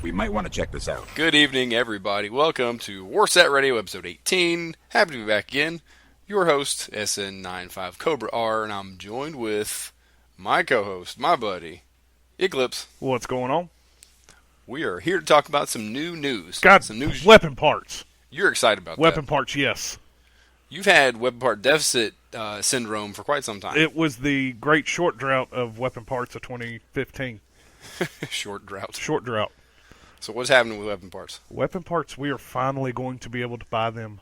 We might want to check this out. Good evening, everybody. Welcome to Warsat Radio, episode 18. Happy to be back again. Your host, SN95 Cobra R, and I'm joined with my co-host, my buddy, Eclipse. What's going on? We are here to talk about some new news. Got some news. weapon parts. You're excited about Weapon that. parts, yes. You've had weapon part deficit syndrome for quite some time. It was the great short drought of weapon parts of 2015. Short drought. Short drought. So what's happening with weapon parts? Weapon parts, we are finally going to be able to buy them.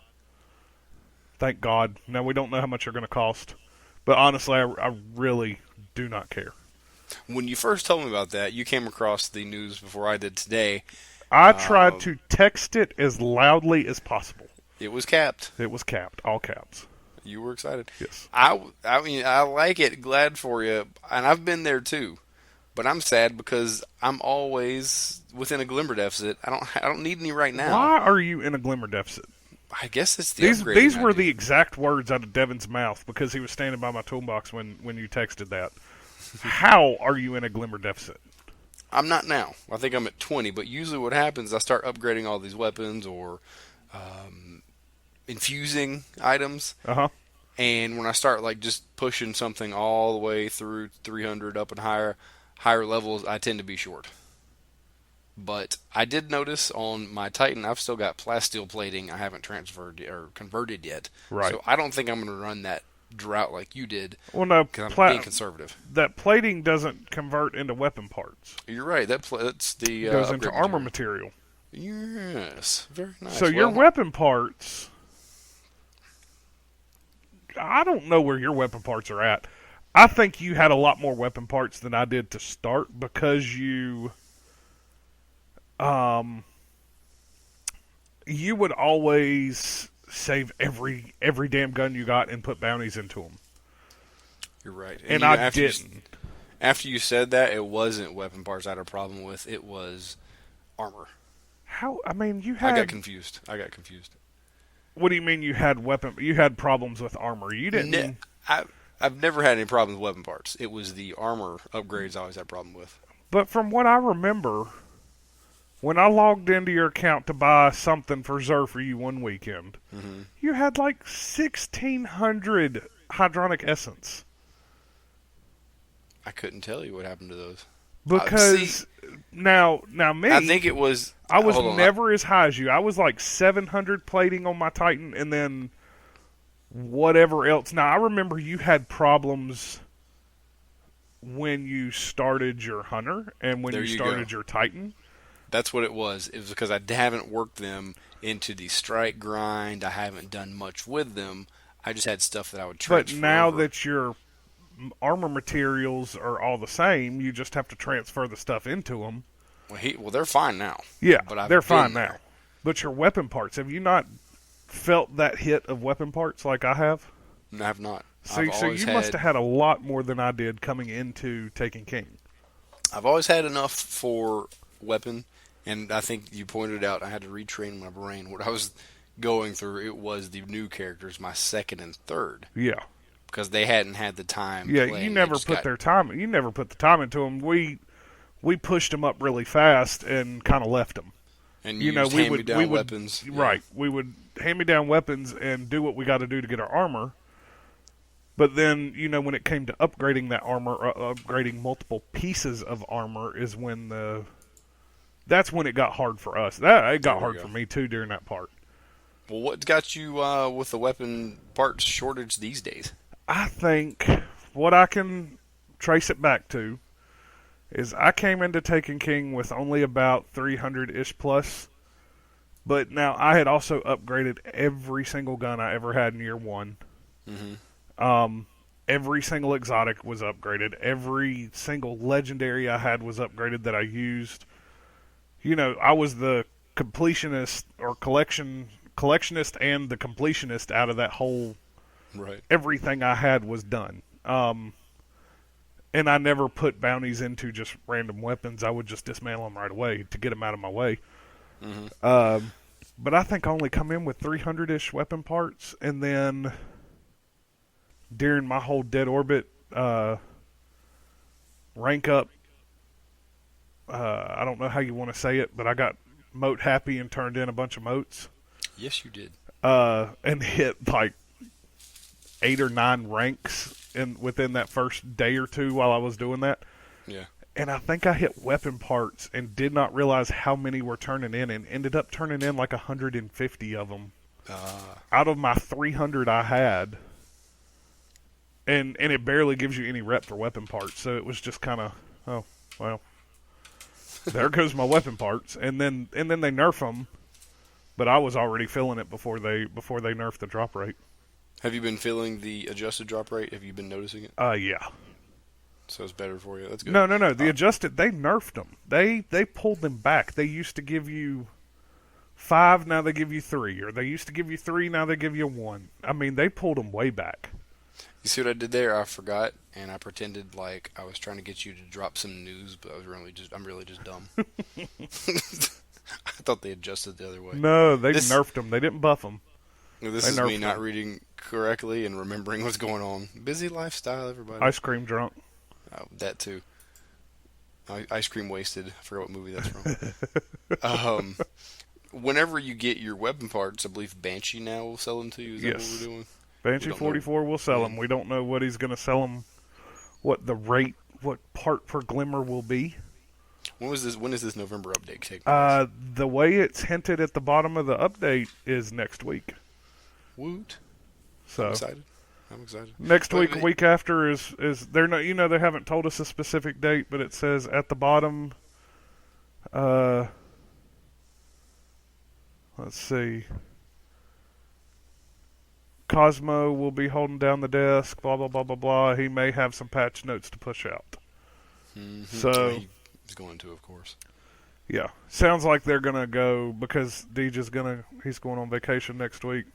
Thank God. Now, we don't know how much they're going to cost. But honestly, I really do not care. When you first told me about that, you came across the news before I did today. I tried to text it as loudly as possible. It was capped. It was capped. All caps. You were excited. Yes. I mean, I like it. Glad for you. And I've been there too. But I'm sad because I'm always within a glimmer deficit. I don't need any right now. Why are you in a glimmer deficit? I guess it's the upgrading These I were do. the exact words out of Devin's mouth because he was standing by my toolbox when you texted that. How are you in a glimmer deficit? I'm not now. I think I'm at 20. But usually what happens is I start upgrading all these weapons or infusing items. Uh-huh. And when I start like just pushing something all the way through 300 up and higher levels, I tend to be short. But I did notice on my Titan, I've still got plasteel plating I haven't transferred or converted yet. Right. So I don't think I'm going to run that drought like you did. Well, no, because I'm being conservative. That plating doesn't convert into weapon parts. You're right. That's the It goes into upgrade armor material. Yes, very nice. So your weapon parts, I don't know where your weapon parts are at. I think you had a lot more weapon parts than I did to start because you would always save every damn gun you got and put bounties into them. You're right. And I didn't. After you said that, it wasn't weapon parts I had a problem with. It was armor. How? I mean, you had. I got confused. What do you mean you had You had problems with armor. You didn't. I've never had any problems with weapon parts. It was the armor upgrades I always had a problem with. But from what I remember, when I logged into your account to buy something for Xur for you one weekend, you had like 1,600 hydronic essence. I couldn't tell you what happened to those. Because now me, I think it was. I was never as high as you. I was like 700 plating on my Titan, and then whatever else. Now I remember you had problems when you started your Hunter and when you started your Titan. That's what it was. It was because I haven't worked them into the strike grind. I haven't done much with them. I just had stuff that I would transfer. But now over. that your armor materials are all the same, you just have to transfer the stuff into them. Well, they're fine now. Yeah, but they're fine now. But your weapon parts, have you not felt that hit of weapon parts like I have? No, I have not. So you must have had a lot more than I did coming into Taken King. I've always had enough for weapon, and I think you pointed out I had to retrain my brain. What I was going through, it was the new characters, my second and third. Yeah. Because they hadn't had the time. Yeah, you never put their time. You never put the time into them. We pushed them up really fast and kind of left them. And we would weapons. Right. We would hand me down weapons and do what we got to do to get our armor. But then, when it came to upgrading that armor, upgrading multiple pieces of armor is when that's when it got hard for us. It got hard for me too during that part. Well, what got you with the weapon parts shortage these days? I think what I can trace it back to is I came into Taken King with only about 300-ish plus. But now I had also upgraded every single gun I ever had in year one. Every single exotic was upgraded. Every single legendary I had was upgraded that I used. I was the completionist or collectionist and the completionist out of that whole. Right. Everything I had was done. And I never put bounties into just random weapons. I would just dismantle them right away to get them out of my way. But I think I only come in with 300-ish weapon parts, and then during my whole Dead Orbit rank up I don't know how you want to say it, but I got moat happy and turned in a bunch of moats. Yes, you did. And hit like 8 or 9 ranks within that first day or two while I was doing that. Yeah. And I think I hit weapon parts and did not realize how many were turning in, and ended up turning in like 150 of them out of my 300 I had. And it barely gives you any rep for weapon parts, so it was just kind of, oh well, there goes my weapon parts. And then they nerf them, but I was already feeling it before they nerfed the drop rate. Have you been feeling the adjusted drop rate? Have you been noticing it? Yeah. So it's better for you. That's good. No. The adjusted, they nerfed them. They pulled them back. They used to give you 5, now they give you 3, or they used to give you 3, now they give you 1. I mean, they pulled them way back. You see what I did there? I forgot, and I pretended like I was trying to get you to drop some news, but I'm really just dumb. I thought they adjusted the other way. No, they nerfed them. They didn't buff them. This is me not reading correctly and remembering what's going on. Busy lifestyle, everybody. Ice cream drunk. Oh, that too. Ice cream wasted. I forgot what movie that's from. Whenever you get your weapon parts, I believe Banshee now will sell them to you. Is that what we're doing? Banshee 44 will sell them. We don't know what he's going to sell them, what part per glimmer will be. When is this November update taking place? The way it's hinted at the bottom of the update is next week. Woot. So I'm excited. Next week after is they're not, they haven't told us a specific date, but it says at the bottom, let's see, Cosmo will be holding down the desk, blah blah blah blah blah. He may have some patch notes to push out. Mm-hmm. So he's going to, of course. Yeah, sounds like they're gonna go because he's going on vacation next week.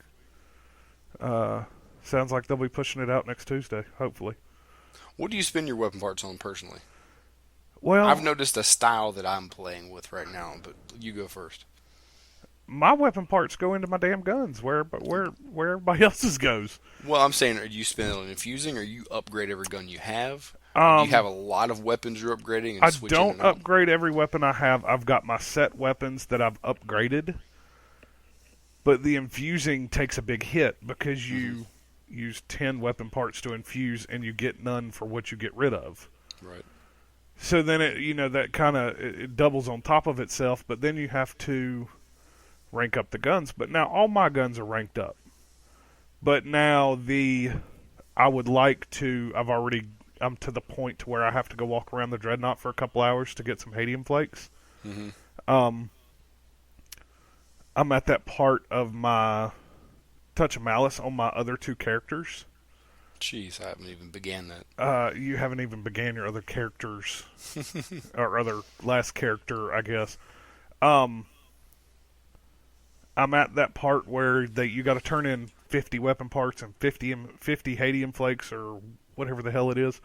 Sounds like they'll be pushing it out next Tuesday, hopefully. What do you spend your weapon parts on personally? Well, I've noticed a style that I'm playing with right now, but you go first. My weapon parts go into my damn guns, where everybody else's goes. Well, I'm saying, are you spend it on infusing, or you upgrade every gun you have? Do you have a lot of weapons you're upgrading and switching? I don't upgrade every weapon I have. I've got my set weapons that I've upgraded. But the infusing takes a big hit because you use 10 weapon parts to infuse and you get none for what you get rid of. Right. So then that kind of it doubles on top of itself, but then you have to rank up the guns. But now all my guns are ranked up. But now I'm to the point to where I have to go walk around the Dreadnought for a couple hours to get some Hadium flakes. Mm-hmm. I'm at that part of my Touch of Malice on my other 2 characters. Jeez, I haven't even began that. You haven't even began your other characters, or other last character, I guess. I'm at that part where you got to turn in 50 weapon parts and 50 Hadium flakes, or whatever the hell it is.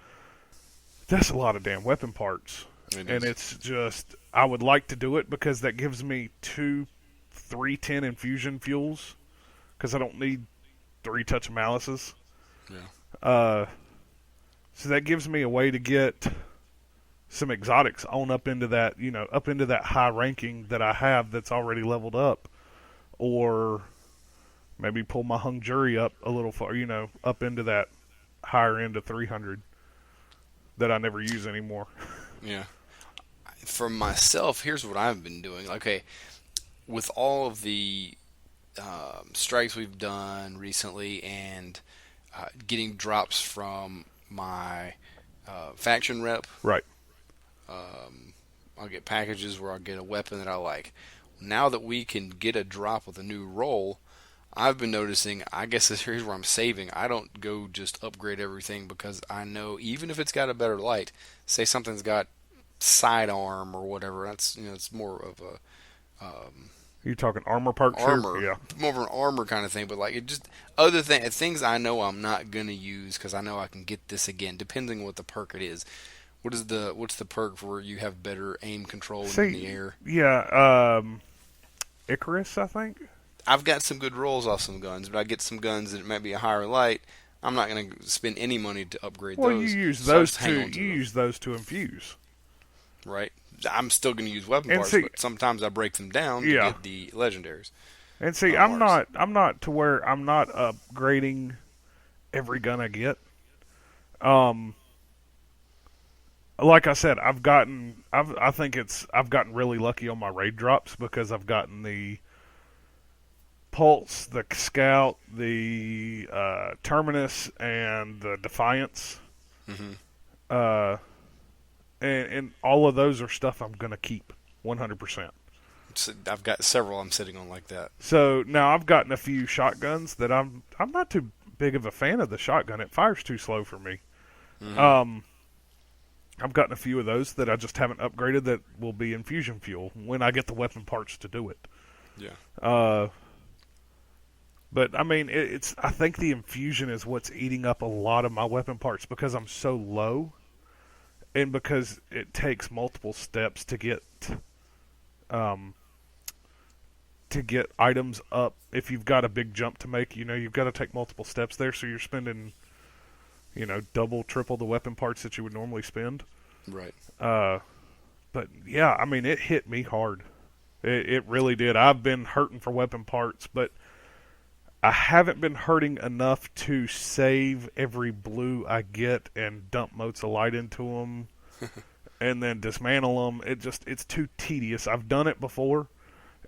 That's a lot of damn weapon parts. And it's just, I would like to do it because that gives me 2 310 infusion fuels, because I don't need 3 Touch of Malices. Yeah. So that gives me a way to get some exotics on up into that, up into that high ranking that I have that's already leveled up, or maybe pull my Hung Jury up a little far, up into that higher end of 300 that I never use anymore. Yeah. For myself, here's what I've been doing. Okay, with all of the strikes we've done recently and getting drops from my faction rep, right? I'll get packages where I'll get a weapon that I like. Now that we can get a drop with a new roll, I've been noticing, I guess here's where I'm saving. I don't go just upgrade everything, because I know even if it's got a better light, say something's got sidearm or whatever, that's it's more of a you talking armor parts? Armor, here? Yeah, more of an armor kind of thing. But like, it just things I know I'm not gonna use because I know I can get this again, depending on what the perk it is. What's the perk for where you have better aim control in the air? Yeah, Icarus, I think. I've got some good rolls off some guns, but I get some guns that might be a higher light. I'm not going to spend any money to upgrade those. Well, you use those to infuse. Right. I'm still going to use weapon And parts, see, but sometimes I break them down to yeah, get the legendaries and see, marks. I'm not to where I'm not upgrading every gun I get. Um, like I said, I've gotten really lucky on my raid drops because I've gotten the Pulse, the Scout, the Terminus, and the Defiance. Hmm. Uh, and all of those are stuff I'm gonna keep 100%. So I've got several I'm sitting on like that. So now I've gotten a few shotguns that I'm not too big of a fan of the shotgun. It fires too slow for me. Hmm. Um, I've gotten a few of those that I just haven't upgraded that will be infusion fuel when I get the weapon parts to do it. Yeah. Uh, but I mean, it's I think the infusion is what's eating up a lot of my weapon parts because I'm so low, and because it takes multiple steps um, to get items up. If you've got a big jump to make, you've got to take multiple steps there. So you're spending, double, triple the weapon parts that you would normally spend. Right. Uh, but yeah, I mean, it hit me hard. It really did. I've been hurting for weapon parts, but I haven't been hurting enough to save every blue I get and dump motes of light into them and then dismantle them. It's too tedious. I've done it before,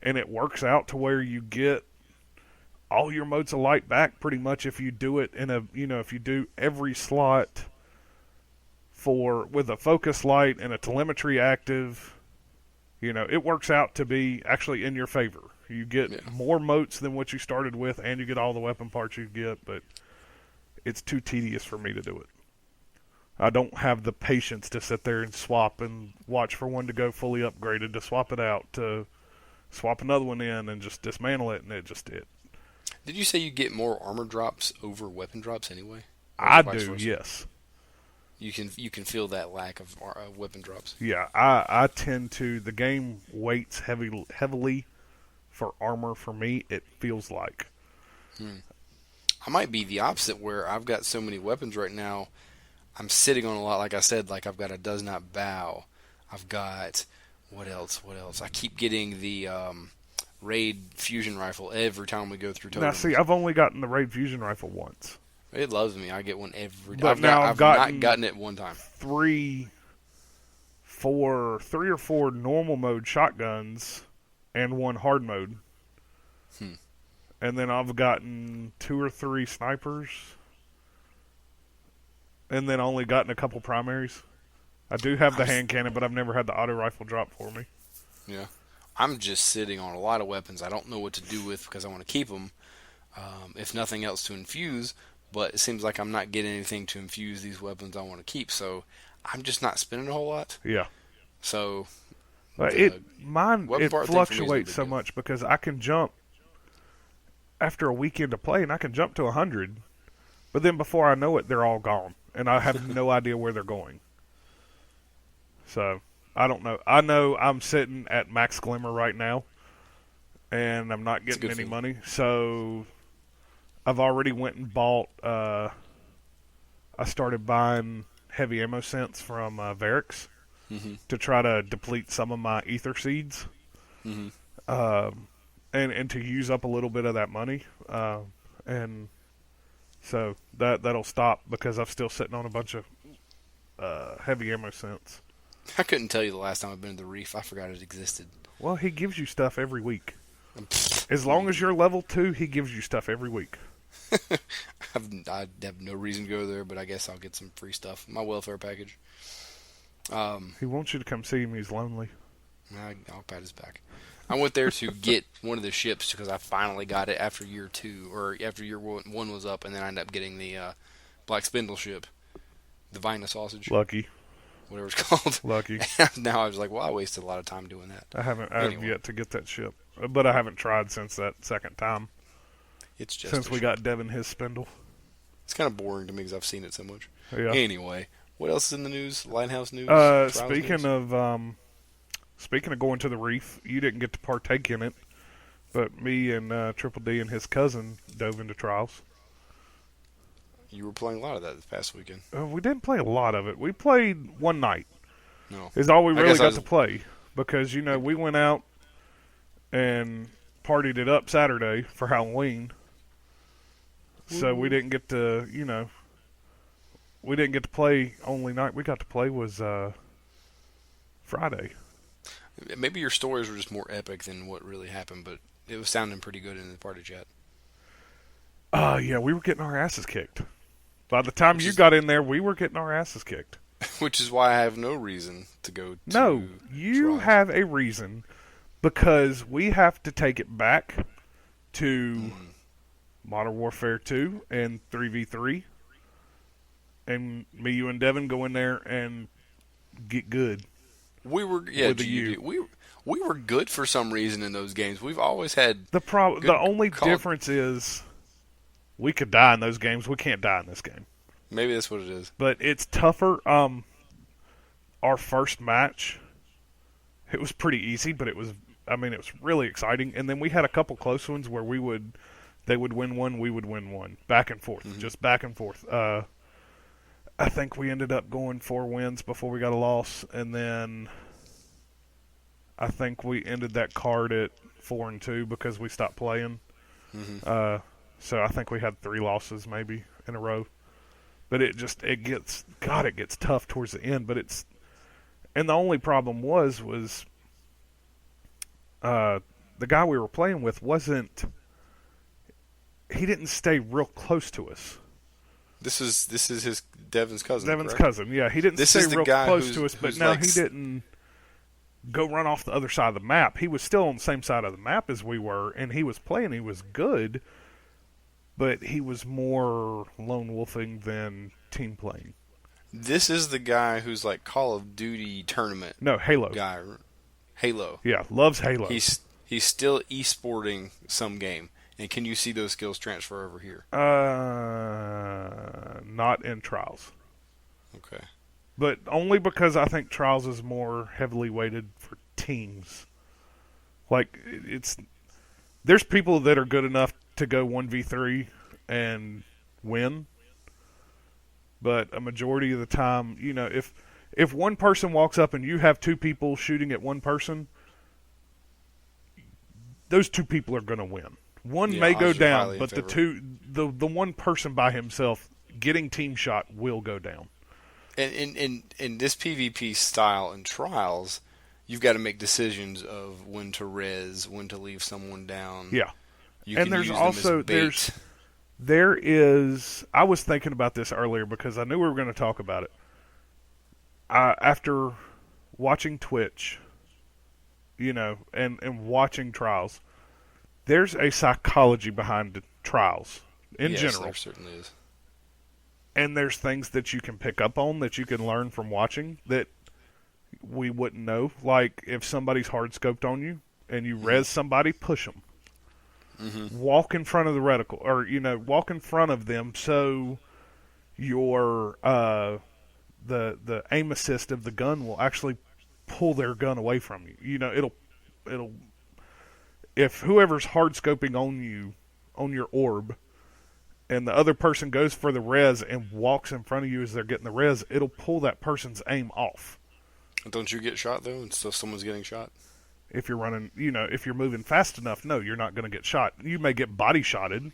and it works out to where you get all your motes of light back pretty much if you do it if you do every slot with a focus light and a telemetry active. It works out to be actually in your favor. You get Yeah. more motes than what you started with, and you get all the weapon parts you get, but it's too tedious for me to do it. I don't have the patience to sit there and swap and watch for one to go fully upgraded, to swap it out, to swap another one in and just dismantle it, and it. Did you say you get more armor drops over weapon drops anyway, or is I it vice do, versa? yes. You can feel that lack of weapon drops. Yeah, I tend to. The game weights heavily for armor for me, it feels like. Hmm. I might be the opposite, where I've got so many weapons right now. I'm sitting on a lot. Like I said, like I've got a does not bow. I've got what else? What else? I keep getting the raid fusion rifle every time we go through Now, totems. see, I've only gotten the raid fusion rifle once. It loves me. I get one every. But now I've I've not gotten gotten it one time. three or four normal mode shotguns and one hard mode. Hmm. And then I've gotten 2 or 3 snipers. And then only gotten a couple primaries. I do have the hand cannon, but I've never had the auto rifle drop for me. Yeah. I'm just sitting on a lot of weapons I don't know what to do with because I want to keep them, if nothing else to infuse, but it seems like I'm not getting anything to infuse these weapons I want to keep, so I'm just not spending a whole lot. Yeah. So But the mine weapon it part thing for me is no fluctuates big so deal. much because I can jump after a weekend of playing, I can jump to 100, but then before I know it, they're all gone, and I have no idea where they're going. So I don't know. I know I'm sitting at max glimmer right now, and I'm not It's a getting good any feeling. money. So I've already went and bought. I started buying heavy ammo scents from Varix Hmm. to try to deplete some of my ether seeds. Hmm. And to use up a little bit of that money, and so that'll stop because I'm still sitting on a bunch of heavy ammo scents. I couldn't tell you the last time I've been to the reef. I forgot it existed. Well, he gives you stuff every week. Pfft. As long as you're level 2, he gives you stuff every week. I have no reason to go there, but I guess I'll get some free stuff. My welfare package. He wants you to come see him. He's lonely. I'll pat his back. I went there to get one of the ships because I finally got it after year 2, or after year 1 was up, and then I ended up getting the Black Spindle ship, the Vina sausage, Lucky. whatever it's called. Lucky. Now I was like, well, I wasted a lot of time doing that. I have Anyway. yet to get that ship. But I haven't tried since that second time. It's just Since a we ship. got Devin his spindle. It's kind of boring to me because I've seen it so much. Yeah. Anyway, what else is in the news? Lighthouse news? Trials news? Speaking of going to the reef, you didn't get to partake in it, but me and Triple D and his cousin dove into trials. You were playing a lot of that this past weekend. We didn't play a lot of it. We played one night. No. is all we I really guess I got was. to play because we went out and partied it up Saturday for Halloween, so we Woo-woo. didn't get to we didn't get to play. Only night we got to play was Friday. Maybe your stories were just more epic than what really happened, but it was sounding pretty good in the party chat. Yeah, we were getting our asses kicked. By the time Which you is got in there, we were getting our asses kicked. which is why I have no reason to go No, to you trials. have a reason because we have to take it back to Modern Warfare 2 and 3v3, and me, you, and Devin go in there and get good. We were with the U. we were good for some reason in those games. We've always had The good only call. difference is we could die in those games. We can't die in this game. Maybe that's what it is. But it's tougher. Our first match, it was pretty easy, but it was really exciting. And then we had a couple close ones where they would win one, we would win one, back and forth, just back and forth. I think we ended up going 4 wins before we got a loss, and then I think we ended that card at 4-2 because we stopped playing. So I think we had 3 losses maybe in a row. But it gets tough towards the end. And the only problem was the guy we were playing with he didn't stay real close to us. This is his Devin's cousin. Devin's correct? cousin, yeah, he didn't This stay is the real guy close who's- to us, but who's no, like he didn't go run off the other side of the map. He was still on the same side of the map as we were, and he was playing. He was good, but he was more lone wolfing than team playing. This is the guy who's like Call of Duty tournament No, Halo. guy. Halo. Yeah, loves Halo. He's still esporting some game. And can you see those skills transfer over here? Not in Trials. Okay. But only because I think Trials is more heavily weighted for teams. Like, there's people that are good enough to go 1v3 and win. But a majority of the time, if one person walks up and you have 2 people shooting at one person, those 2 people are going to win. One Yeah, may go odds are down, highly in but favor. the one person by himself getting team shot will go down. And in this PvP style and trials, you've got to make decisions of when to res, when to leave someone down. Yeah. You And can there's use also them as bait. there is. I was thinking about this earlier because I knew we were going to talk about it. After watching Twitch, and watching Trials, there's a psychology behind Trials in Yes, general. there certainly is. And there's things that you can pick up on that you can learn from watching that we wouldn't know. Like if somebody's hard scoped on you and you res somebody, push them. Walk in front of the reticle, or walk in front of them so your the aim assist of the gun will actually pull their gun away from you. It'll if whoever's hard scoping on you on your orb, and the other person goes for the res and walks in front of you as they're getting the res, it'll pull that person's aim off. Don't you get shot though, and so someone's getting shot? If you're running, if you're moving fast enough, no, you're not going to get shot. You may get body shotted.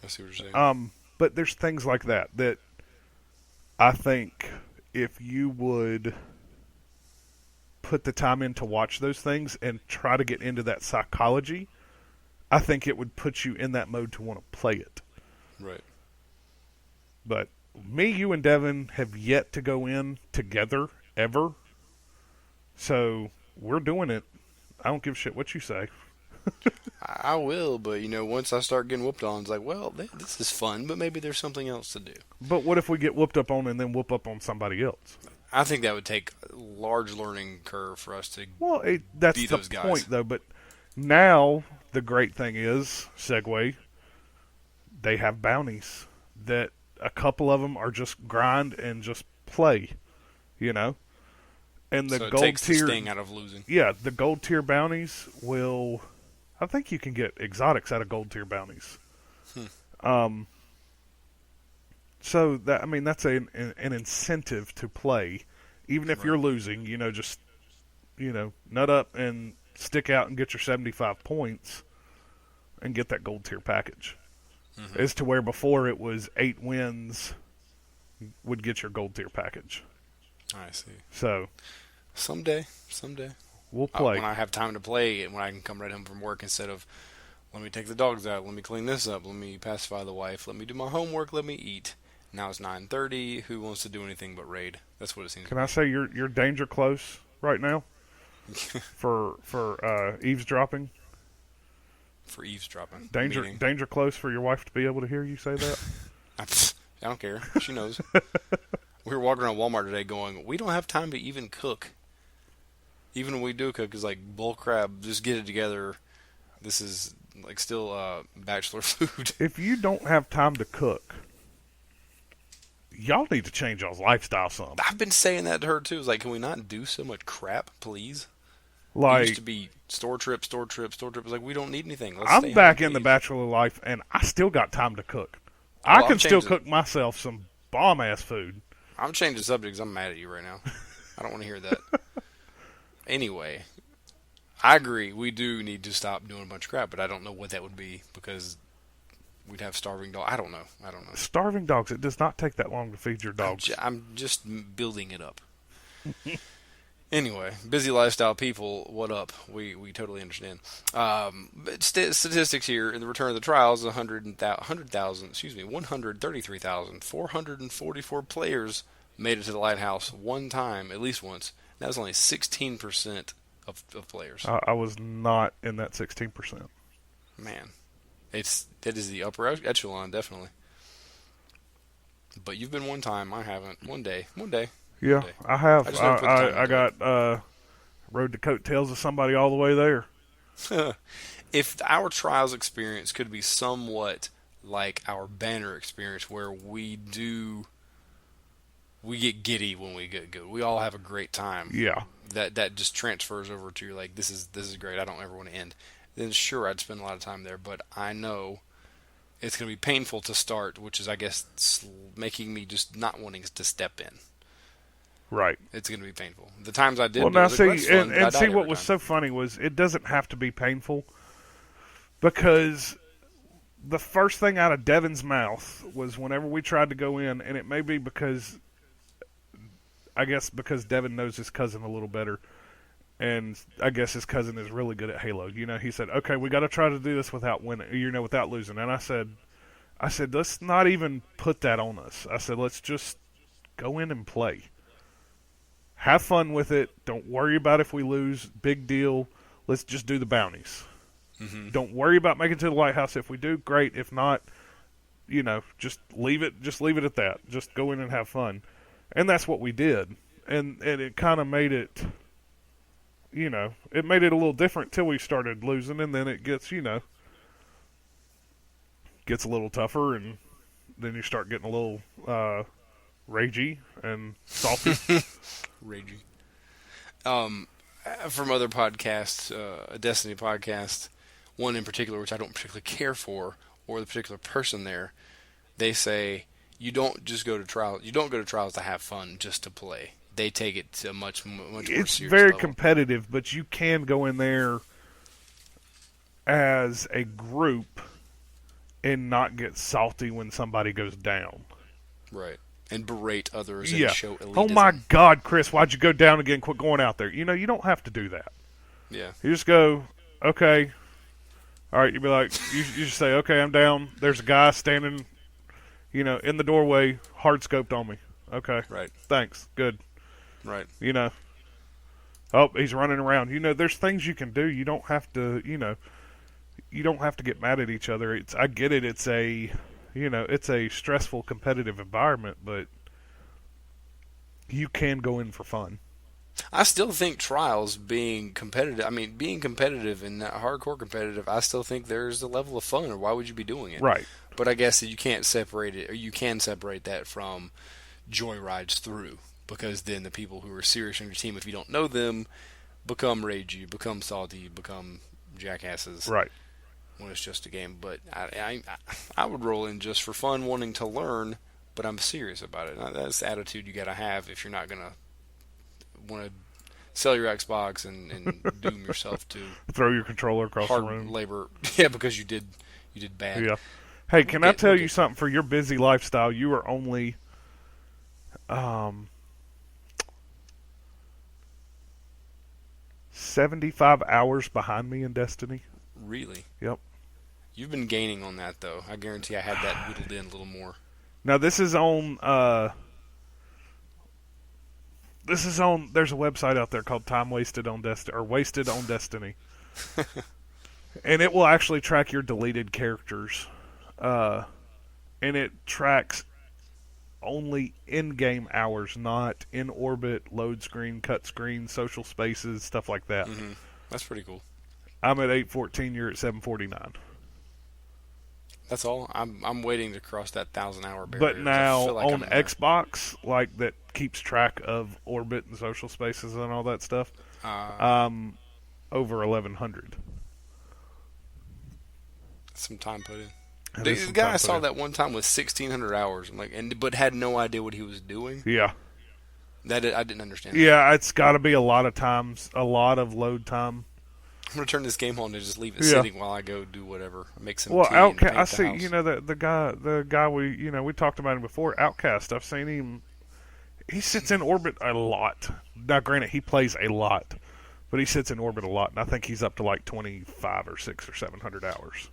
I see what you're saying. But there's things like that I think if you would put the time in to watch those things and try to get into that psychology, I think it would put you in that mode to want to play it. Right. But me, you, and Devin have yet to go in together ever. So we're doing it. I don't give a shit what you say. I will, but once I start getting whooped on, it's like, well, this is fun, but maybe there's something else to do. But what if we get whooped up on and then whoop up on somebody else? I think that would take a large learning curve for us to. Well, that's be the those guys. point, though. But now the great thing is, segue, they have bounties that a couple of them are just grind and just play, And the So it gold takes the tier, sting out of losing. yeah, the gold tier bounties will. I think you can get exotics out of gold tier bounties. So that's an incentive to play Even if Right. you're losing, just nut up and stick out and get your 75 points and get that gold tier package. Hmm. As to where before it was 8 wins would get your gold tier package. I see. So Someday. we'll play. When I have time to play, and when I can come right home from work instead of let me take the dogs out, let me clean this up, let me pacify the wife, let me do my homework, let me eat. Now it's 9:30. Who wants to do anything but raid? That's what it seems to Can I be. say you're danger close right now for eavesdropping? For eavesdropping. Danger Meaning, danger close for your wife to be able to hear you say that? I don't care. She knows. We were walking around Walmart today going, we don't have time to even cook. Even when we do cook, it's like, bull crap, just get it together. This is like still bachelor food. If you don't have time to cook, y'all need to change y'all's lifestyle some. I've been saying that to her too. It's like, can we not do so much crap, please? It used Like, to be store trip, store trip, store trip. It's like, we don't need anything. Let's I'm stay back home, in the please. bachelor life, and I still got time to cook. Oh, I well, can still cook myself some bomb-ass food. I'm changing subjects. I'm mad at you right now. I don't want to hear that. Anyway, I agree. We do need to stop doing a bunch of crap, but I don't know what that would be because we'd have starving dogs. I don't know. Starving dogs, it does not take that long to feed your dogs. I'm just building it up. Anyway, busy lifestyle people, what up? We totally understand. But statistics here in the return of the trials: 133,444 players made it to the lighthouse one time, at least once. That was only 16% of players. I was not in that 16%. Man, that is the upper echelon, definitely. But you've been one time. I haven't. One day. Yeah, day. I have. I just never put the time I into it. got rode the coattails of somebody all the way there. If our trials experience could be somewhat like our banner experience, where we get giddy when we get good, we all have a great time. Yeah. That just transfers over to like, this is great. I don't ever want to end. Then sure, I'd spend a lot of time there, but I know it's going to be painful to start, which is, I guess, making me just not wanting to step in. Right. It's going to be painful. The times I did, Well, do it, now was like, see, that's fun, but I and see died what every was time. so funny was it doesn't have to be painful because the first thing out of Devin's mouth was whenever we tried to go in, and it may be because, I guess because Devin knows his cousin a little better, and I guess his cousin is really good at Halo. He said, "Okay, we got to try to do this without winning, without losing." And I said, let's not even put that on us. I said, let's just go in and play. Have fun with it. Don't worry about if we lose. Big deal. Let's just do the bounties. Mm-hmm. Don't worry about making it to the lighthouse. If we do, great. If not, just leave it. Just leave it at that. Just go in and have fun. And that's what we did. And it kind of made it, it made it a little different till we started losing, and then it gets, gets a little tougher, and then you start getting a little ragey and salty. Ragey. From other podcasts, a Destiny podcast, one in particular which I don't particularly care for, or the particular person there, they say you don't just go to trials. You don't go to trials to have fun, just to play. They take it to a much more It's serious very level. competitive, but you can go in there as a group and not get salty when somebody goes down. Right. And berate others and Yeah. show elitism. Oh my God, Chris, why'd you go down again? Quit going out there. You don't have to do that. Yeah. You just go, okay. All right, you'd be like, you just say, okay, I'm down. There's a guy standing, in the doorway, hard scoped on me. Okay. Right. Thanks. Good. Right. Oh, he's running around. There's things you can do. You don't have to, you don't have to get mad at each other. I get it. It's it's a stressful competitive environment, but you can go in for fun. I still think trials being competitive, being competitive and not hardcore competitive, I still think there's a level of fun, or why would you be doing it? Right. But I guess that you can't separate it, or you can separate that from joyrides through, because then the people who are serious on your team, if you don't know them, become ragey, become salty, become jackasses. Right. When it's just a game. But I would roll in just for fun, wanting to learn, but I'm serious about it. Now, that's the attitude you got to have if you're not going to want to sell your Xbox and doom yourself to Throw your controller across the hard room. labor. Yeah, because you did bad. Yeah. Hey, can I tell We'll you get there. something? For your busy lifestyle, you are only um, 75 hours behind me in Destiny. Really? Yep. You've been gaining on that though. I guarantee I had that whittled in a little more. Now this is on. There's a website out there called Time Wasted on Destiny or Wasted on Destiny, and it will actually track your deleted characters, and it tracks only in-game hours, not in orbit, load screen, cut screen, social spaces, stuff like that. Hmm. That's pretty cool. I'm at 814. You're at 749. That's all. I'm waiting to cross that 1,000-hour barrier. But 'Cause I now feel like on I'm in there. Xbox, like that keeps track of orbit and social spaces and all that stuff, Uh, over 1100. some time put in. That The is some guy time I put saw in. that one time was 1,600 hours. I'm like, but had no idea what he was doing. Yeah. I didn't understand. That. Yeah, it's got to be a lot of times, a lot of load time. I'm gonna turn this game on and just leave it Yeah. sitting while I go do whatever. Make some Well, tea and Outcast. paint I the see. house. You know the guy we talked about him before. Outcast. I've seen him. He sits in orbit a lot. Now, granted, he plays a lot, but he sits in orbit a lot, and I think he's up to like 25 or 6 or 700 hours.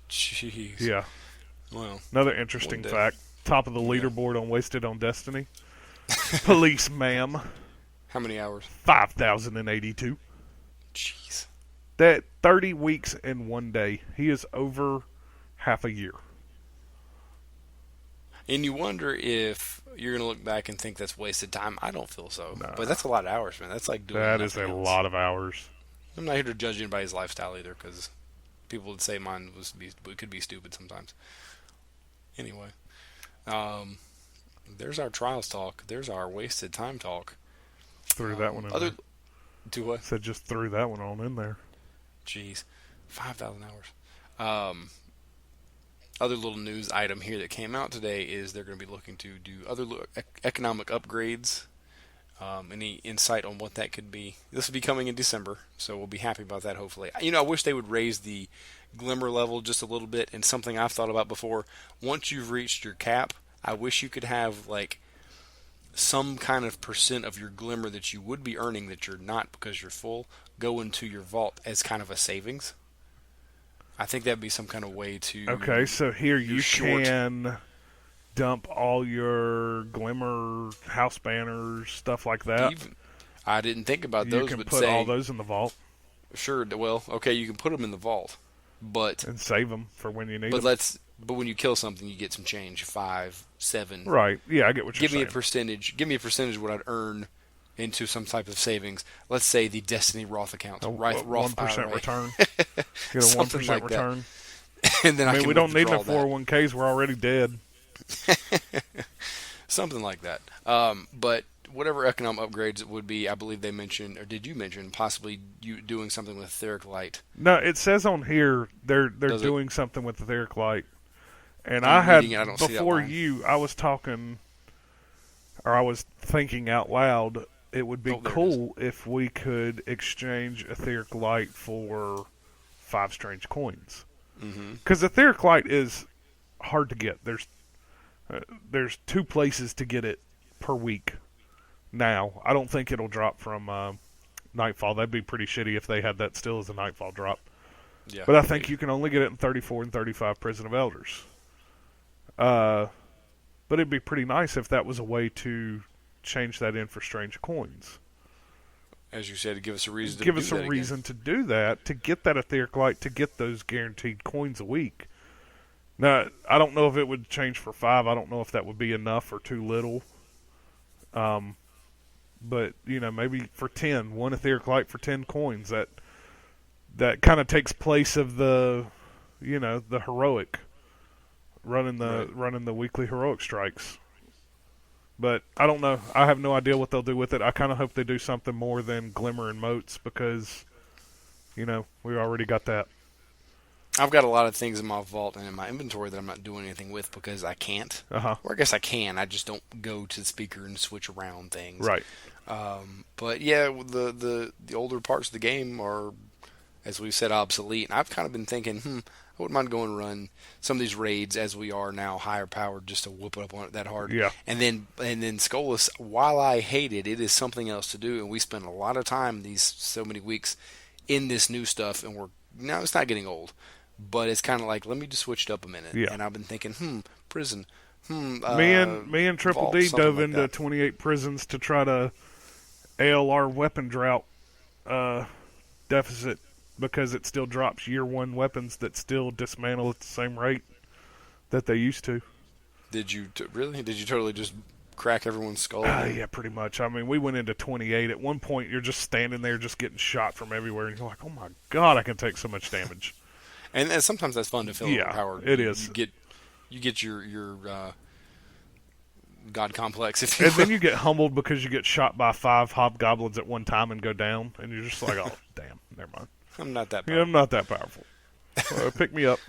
Jeez. Yeah. Well, Another interesting one day. fact: top of the leaderboard on Wasted on Destiny. Police, ma'am, how many hours? 5,082. Jeez. That 30 weeks in one day. He is over half a year. And you wonder if you're gonna look back and think that's wasted time. I don't feel so. Nah. But that's a lot of hours, man. That's like doing That is nothing a else. lot of hours. I'm not here to judge anybody's lifestyle either, because people would say mine could be stupid sometimes. Anyway, um, there's our trials talk. There's our wasted time talk. Threw that one in Other there. do what? Said just threw that one on in there. Jeez, 5,000 hours. Other little news item here that came out today is they're going to be looking to do other economic upgrades. Any insight on what that could be? This will be coming in December, so we'll be happy about that. Hopefully, I wish they would raise the glimmer level just a little bit. And something I've thought about before: once you've reached your cap, I wish you could have like some kind of percent of your glimmer that you would be earning that you're not because you're full go into your vault as kind of a savings. I think that'd be some kind of way to. Okay, so here you short. can dump all your glimmer house banners, stuff like that. I didn't think about You those, can but put all those in the vault sure. Well, okay, you can put them in the vault, but and save them for when you need but them. but when you kill something, you get some change, 5, 7. Right? Yeah, I get what you're Give me saying. a percentage. Give me a percentage of what I'd earn into some type of savings. Let's say the Destiny Roth account, Roth 1% IRA. return. Get a 1% Something like that. return. And then I mean, can we don't need no withdraw that. 401ks. We're already dead. Something like that. But whatever economic upgrades it would be, I believe they mentioned, or did you mention, possibly you doing something with etheric light. No, it says on here they're Does it? doing something with the etheric light. And I'm I had, reading it, I don't see that before line. you, I was talking, or I was thinking out loud, it would be Oh, there it cool if we could exchange etheric light for 5 strange coins. Mm-hmm. Because etheric light is hard to get. There's 2 places to get it per week now. I don't think it'll drop from Nightfall. That'd be pretty shitty if they had that still as a Nightfall drop. Yeah. But I think you can only get it in 34 and 35 Prison of Elders. But it'd be pretty nice if that was a way to change that in for strange coins. As you said, give us a reason to Give do us that a again. reason to do that, to get that etheric light, to get those guaranteed coins a week. Now, I don't know if it would change for 5. I don't know if that would be enough or too little. But, maybe for 10, 1 etheric light for 10 coins. That kind of takes place of the heroic. Running the weekly heroic strikes. But I don't know. I have no idea what they'll do with it. I kind of hope they do something more than glimmer and motes because, we already got that. I've got a lot of things in my vault and in my inventory that I'm not doing anything with because I can't. Uh huh. Or I guess I can. I just don't go to the speaker and switch around things. Right. But yeah, the older parts of the game are, as we've said, obsolete. And I've kind of been thinking, I wouldn't mind going and run some of these raids as we are now, higher powered, just to whoop it up on it that hard. Yeah. And then Skolas, while I hate it, it is something else to do, and we spend a lot of time these so many weeks in this new stuff, and we're now it's not getting old, but it's kind of like let me just switch it up a minute. Yeah. And I've been thinking, prison, Me and Triple vault, D something dove like into that. 28 prisons to try to ALR weapon drought uh, deficit because it still drops year one weapons that still dismantle at the same rate that they used to. Did you really? Did you totally just crack everyone's skull again? Yeah, pretty much. I mean, we went into 28. At one point, you're just standing there just getting shot from everywhere, and you're like, oh my god, I can take so much damage. And sometimes that's fun to feel Yeah, overpowered. it You, is. you get your god complex, if you And will. then you get humbled because you get shot by 5 hobgoblins at one time and go down, and you're just like, oh, damn, never mind. I'm not that Yeah, I'm powerful. not that powerful. Pick me up.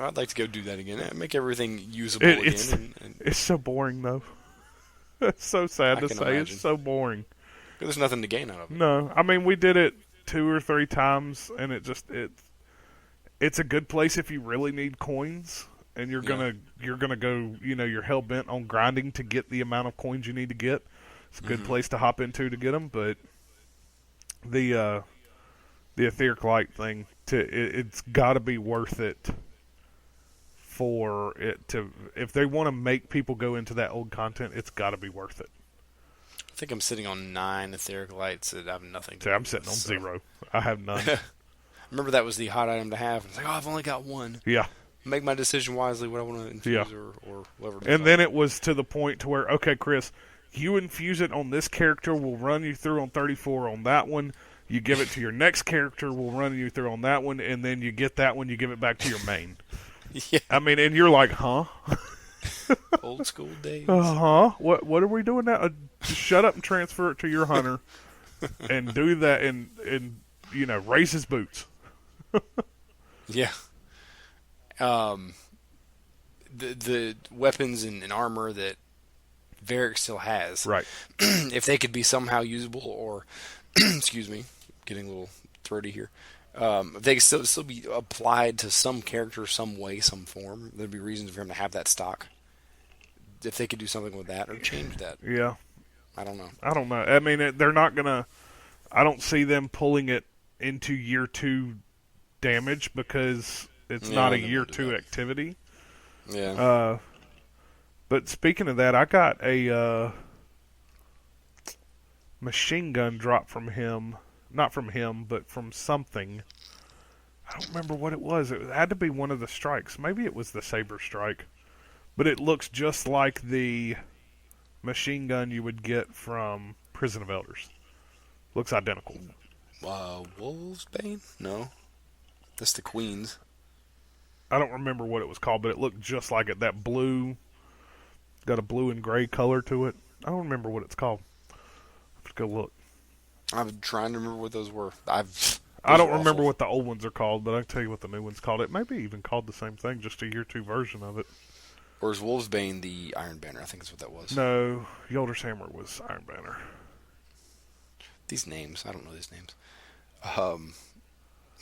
I'd like to go do that again. Make everything usable It, again. it's And it's so boring though. It's so sad I to can say. imagine. It's so boring. There's nothing to gain out of it. No, I mean we did it 2 or 3 times, and it's a good place if you really need coins, and you're gonna go. You're hell bent on grinding to get the amount of coins you need to get. It's a good place to hop into to get them, but the etheric light thing it's got to be worth it for it to if they want to make people go into that old content, it's got to be worth it. I think I'm sitting on 9 etheric lights that I have nothing to So do I'm sitting with, on so. 0. I have none. Remember that was the hot item to have. It's like, I've only got one. Yeah. Make my decision wisely what I want to infuse Yeah. or whatever. And then it was to the point to where, okay, Chris, you infuse it on this character, we'll run you through on 34 on that one. You give it to your next character, we'll run you through on that one, and then you get that one, you give it back to your main. Yeah, I mean, and you're like, huh? old school days. Uh-huh. What are we doing now? Just shut up and transfer it to your hunter and do that and raise his boots. Yeah. The weapons and armor that Varric still has, Right. if they could be somehow usable, or excuse me, getting a little throaty here. If they could still be applied to some character, some way, some form, there'd be reasons for him to have that stock. If they could do something with that or change that, Yeah. I don't know. I don't know. I mean, they're not going to... I don't see them pulling it into year 2 damage because it's Yeah, not a they year won't do 2 that. activity. Yeah. But speaking of that, I got a machine gun drop from him. Not from him, but from something. I don't remember what it was. It had to be one of the strikes. Maybe it was the Saber Strike. But it looks just like the machine gun you would get from Prison of Elders. Looks identical. Wolf's Bane? No, that's the Queen's. I don't remember what it was called, but it looked just like it. That blue, got a blue and gray color to it. I don't remember what it's called. Let's go look. I'm trying to remember what those were. I Those don't were remember awful. what the old ones are called, but I can tell you what the new one's called. It may be even called the same thing, just a year 2 version of it. Or is Wolf's Bane the Iron Banner? I think that's what that was. No, Yolder's Hammer was Iron Banner. These names, I don't know these names.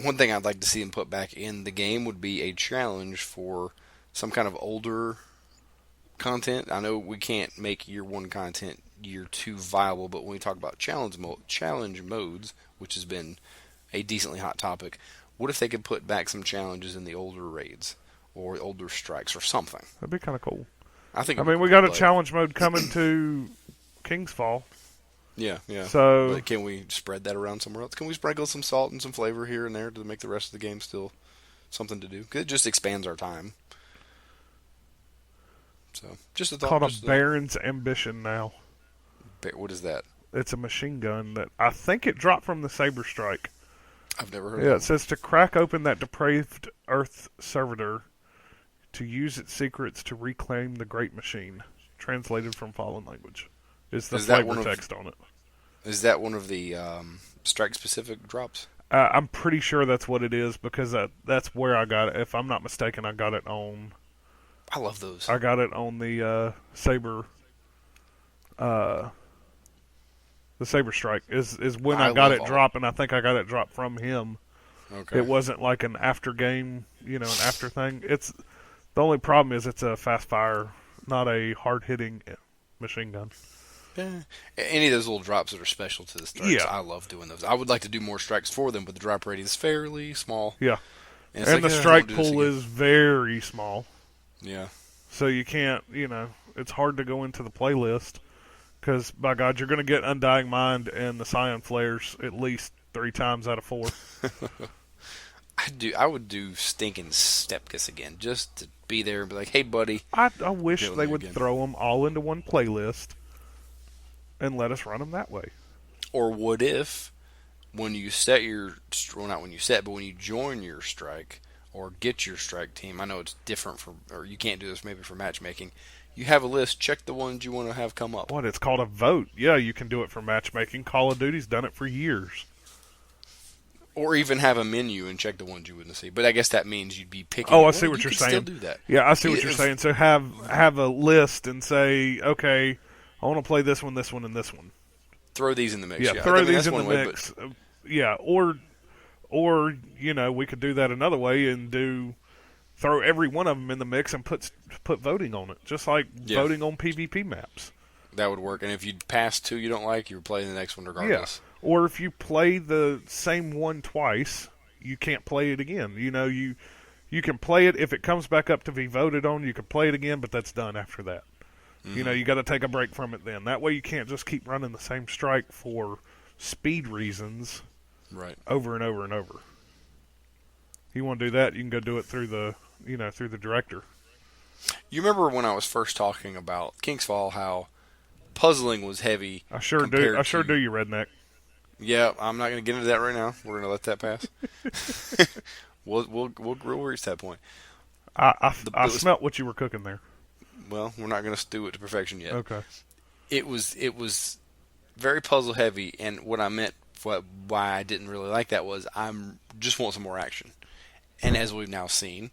One thing I'd like to see him put back in the game would be a challenge for some kind of older content. I know we can't make year 1 content year 2 viable, but when we talk about challenge modes, which has been a decently hot topic, what if they could put back some challenges in the older raids or older strikes or something? That'd be kind of cool. I think. I it'd be mean, we cool, got a but- challenge mode coming to King's Fall. Yeah, yeah. So- But can we spread that around somewhere else? Can we sprinkle some salt and some flavor here and there to make the rest of the game still something to do? 'Cause it just expands our time. So, just a thought. Called a just Baron's Ambition now. What is that? It's a machine gun that I think it dropped from the Saber Strike. I've never heard Yeah, of it says to crack open that depraved Earth servitor to use its secrets to reclaim the Great Machine. Translated from Fallen Language. Is the Is that flavor one of- text on it. Is that one of the strike-specific drops? I'm pretty sure that's what it is because that's where I got it. If I'm not mistaken, I love those. I got it on uh, the Saber Strike is when I got love it all. dropped, and I think I got it dropped from him. Okay. It wasn't like an after game, an after thing. It's the only problem is it's a fast fire, not a hard hitting machine gun. Yeah. Any of those little drops that are special to the strikes, Yeah, I love doing those. I would like to do more strikes for them, but the drop rate is fairly small. yeah, And it's and like, the I don't strike do this pool again. is very small, Yeah. so you can't, it's hard to go into the playlist because by God, you're going to get Undying Mind and the Scion Flares at least 3 times out of 4. I would do stinking Stepkus again, just to be there and be like, hey, buddy. I wish Doing they it would again. throw them all into one playlist and let us run them that way. Or what if, when you set your, well, not when you set, but when you join your strike or get your strike team, I know it's different for, or you can't do this maybe for matchmaking. You have a list, check the ones you want to have come up. What? It's called a vote. Yeah, you can do it for matchmaking. Call of Duty's done it for years. Or even have a menu and check the ones you wouldn't see. But I guess that means you'd be picking. Oh, I well, see what you you're could saying. Still do that. Yeah, I see what Yeah, you're saying. So have a list and say, okay, I want to play this one, and this one. Throw these in the mix. Yeah, Yeah, throw I mean, these that's in the one way, mix. Yeah, or we could do that another way and throw every one of them in the mix and put voting on it, just like voting on PvP maps. that would work. And if you pass 2 you don't like, you're playing the next one regardless. Yeah. Or if you play the same one twice, you can't play it again. You can play it if it comes back up to be voted on. You can play it again, but that's done after that. Mm-hmm. You got to take a break from it then. That way, you can't just keep running the same strike for speed reasons, Right. over and over and over. You want to do that, you can go do it through the director. You remember when I was first talking about King's Fall, how puzzling was heavy. I sure do. compared I sure to- do, you redneck. Yeah, I'm not going to get into that right now. We're going to let that pass. we'll reach that point. I smelt what you were cooking there. Well, we're not going to stew it to perfection yet. Okay. It was very puzzle heavy, and what I meant, why I didn't really like that was I'm just want some more action. And as we've now seen,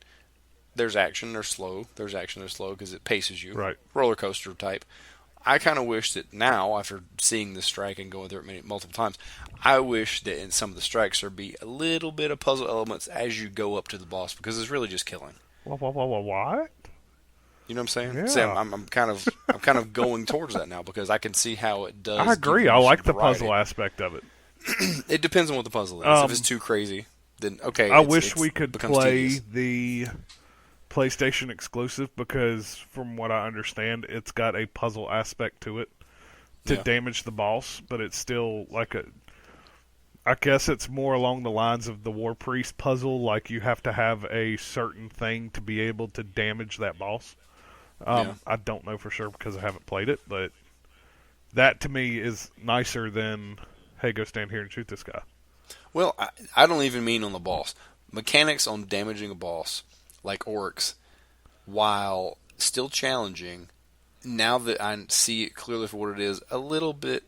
there's action, there's slow, there's action, there's slow because it paces you. Right. Roller coaster type. I kind of wish that now, after seeing the strike and going through it multiple times, I wish that in some of the strikes there be a little bit of puzzle elements as you go up to the boss because it's really just killing. What? You know what I'm saying? Yeah. Sam, I'm kind of going towards that now because I can see how it does. I agree. give you I like some the variety. puzzle aspect of it. It depends on what the puzzle is. If it's too crazy, then okay. I wish we could becomes play tedious. the PlayStation exclusive because, from what I understand, it's got a puzzle aspect to it to Yeah. damage the boss, but it's still like I guess it's more along the lines of the War Priest puzzle, like you have to have a certain thing to be able to damage that boss. Yeah. I don't know for sure because I haven't played it, but that to me is nicer than, hey, go stand here and shoot this guy. Well, I don't even mean on the boss. Mechanics on damaging a boss, like Oryx, while still challenging, now that I see it clearly for what it is, a little bit,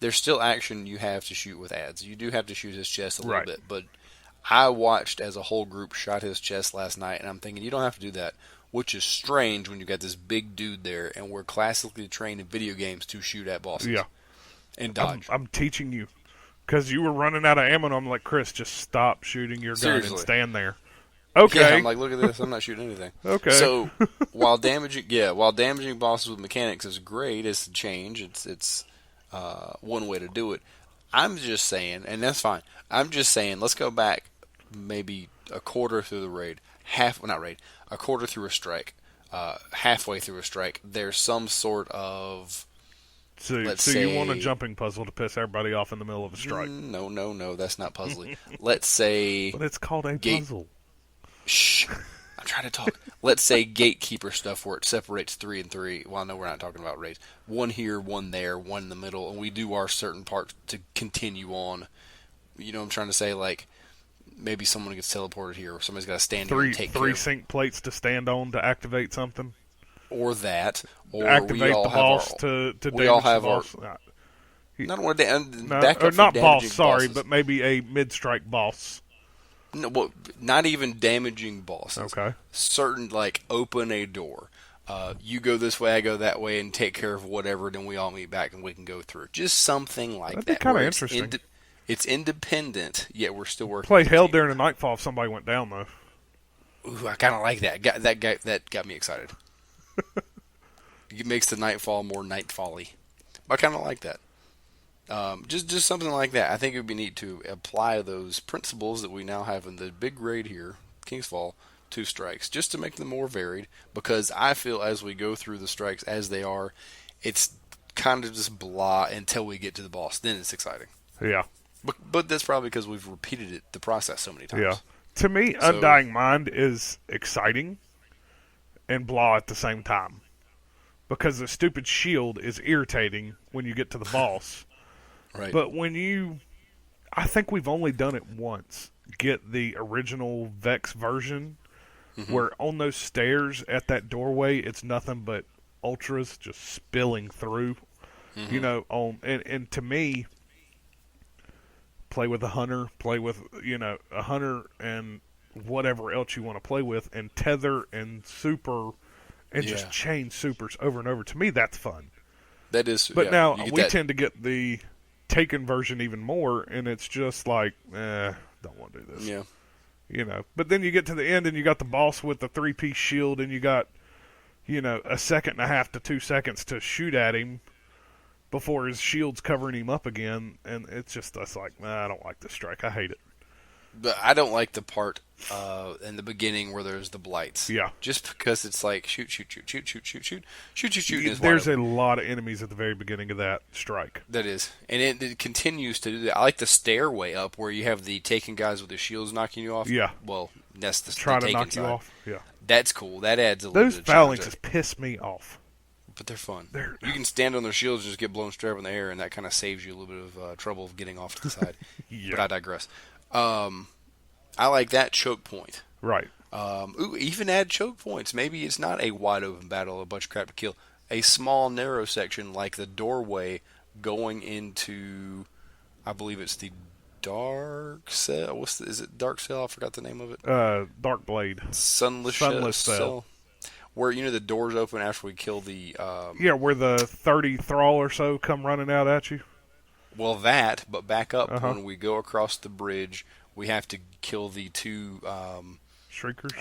there's still action you have to shoot with ads. You do have to shoot his chest a little Right. bit, but I watched as a whole group shot his chest last night, and I'm thinking, you don't have to do that, which is strange when you got this big dude there, and we're classically trained in video games to shoot at bosses. Yeah. And dodge. I'm teaching you because you were running out of ammo. And I'm like, Chris, just stop shooting your gun Seriously. and stand there. Okay. Yeah, I'm like, look at this. I'm not shooting anything. Okay. So while damaging bosses with mechanics is great, it's a change. It's one way to do it. I'm just saying, and that's fine. I'm just saying, let's go back maybe a quarter through the raid, a quarter through a strike, halfway through a strike. There's some sort of So let's you want a say- jumping puzzle to piss everybody off in the middle of a strike. No, that's not puzzling. Let's say But it's called a Gate- puzzle. Shh. I'm trying to talk. Let's say gatekeeper stuff where it separates 3 and 3. Well, no, we're not talking about raids. One here, one there, one in the middle, and we do our certain parts to continue on. You know what I'm trying to say? Like, maybe someone gets teleported here, or somebody's got to stand here and take Three care sync plates to stand on to activate something. or that. Or Activate we all the have boss our, to we damage all have the our, boss. Not one No, back or up from not boss. damaging Sorry, bosses. but maybe a mid-strike boss. No, well, not even damaging bosses. Okay, Certain like open a door. You go this way, I go that way, and take care of whatever. Then we all meet back and we can go through. Just something like that'd be that, kind where of interesting. it's independent, yet we're still working Play as a hell team. during a nightfall if somebody went down though. Ooh, I kind of like that. That got me excited. It makes the nightfall more nightfall-y. I kind of like that. Just something like that. I think it would be neat to apply those principles that we now have in the big raid here, Kingsfall, to strikes, just to make them more varied. Because I feel as we go through the strikes as they are, it's kind of just blah until we get to the boss. Then it's exciting. Yeah, But that's probably because we've repeated the process so many times. yeah. To me, So Undying Mind is exciting and blah at the same time. Because the stupid shield is irritating when you get to the boss. right, But I think we've only done it once. Get the original Vex version, where on those stairs at that doorway, it's nothing but ultras just spilling through. You know, and to me, play with a hunter, play with a hunter and whatever else you want to play with, and tether and super, and just Yeah. chain supers over and over. To me, that's fun. that is. But Yeah, now you get we that. tend to get the Taken version even more, and it's just like, don't want to do this. Yeah. But then you get to the end, and you got the boss with the 3-piece shield, and you got, a second and a half to 2 seconds to shoot at him before his shield's covering him up again, and that's like, I don't like this strike. I hate it. But I don't like the part in the beginning where there's the blights. Yeah. Just because it's like shoot, shoot, shoot, shoot, shoot, shoot, shoot, shoot, shoot, shoot. And it's There's wide a open. lot of enemies at the very beginning of that strike. That is, and it continues to do that. I like the stairway up where you have the taken guys with the shields knocking you off. Yeah. Well, that's the Try to taken knock you side. off. Yeah. That's cool. That adds a little Those bit of challenge phalanxes there. piss me off. But they're fun. They're- You can stand on their shields and just get blown straight up in the air, and that kind of saves you a little bit of trouble of getting off to the side. Yeah. But I digress. I like that choke point. Right. Even add choke points. Maybe it's not a wide open battle, a bunch of crap to kill. A small, narrow section like the doorway going into, I believe it's the Dark Cell. Is it Dark Cell? I forgot the name of it. Dark Blade. Sunless Cell. Where the doors open after we kill the. Yeah, where the 30 thrall or so come running out at you. Well, but back up Uh-huh. when we go across the bridge, we have to kill the two Shriekers.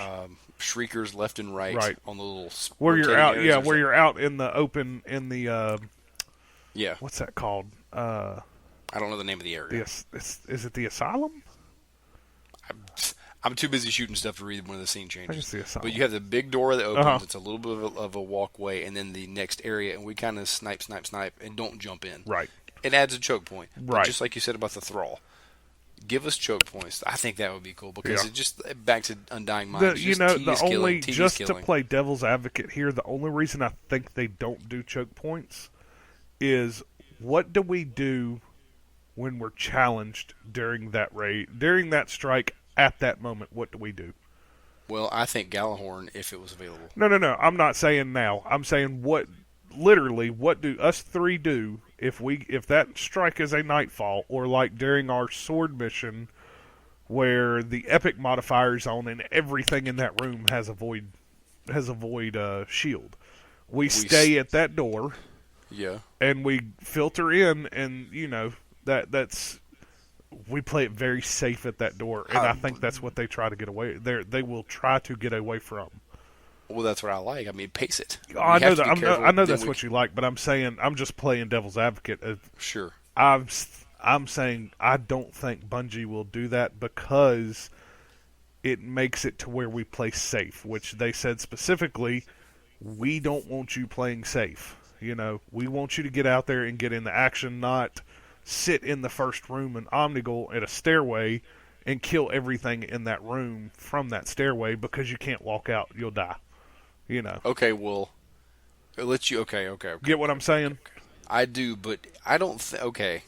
shriekers left and right, Right. on the little where you're rotating out, areas yeah, or where something. you're out in the open, in the, Yeah, what's that called? I don't know the name of the area. Is it the Asylum? I'm too busy shooting stuff to read one of the scene I think changes. it's the Asylum. But you have the big door that opens. Uh-huh. It's a little bit of a walkway, and then the next area, and we kind of snipe, and don't jump in. Right. It adds a choke point. But Right. just like you said about the thrall. Give us choke points. I think that would be cool because Yeah. it just back to Undying Mind. To play devil's advocate here, the only reason I think they don't do choke points is what do we do when we're challenged during that raid, during that strike at that moment? What do we do? Well, I think Galahorn, if it was available. No. I'm not saying now. I'm saying what do us three do if that strike is a nightfall, or like during our sword mission where the epic modifier's on and everything in that room has a void shield. We stay at that door Yeah. and we filter in, and that's we play it very safe at that door, and I think that's what they try to get away. They will try to get away from. Well, that's what I like. I mean, pace it. Oh, I know that. I know Then that's what you like, but I'm saying I'm just playing devil's advocate. Sure. I'm saying I don't think Bungie will do that because it makes it to where we play safe, which they said specifically, we don't want you playing safe. We want you to get out there and get in the action, not sit in the first room in Omnigul at a stairway and kill everything in that room from that stairway because you can't walk out. You'll die. Okay, well, it lets you. Okay. Get what I'm saying? I do, but I don't think. Okay.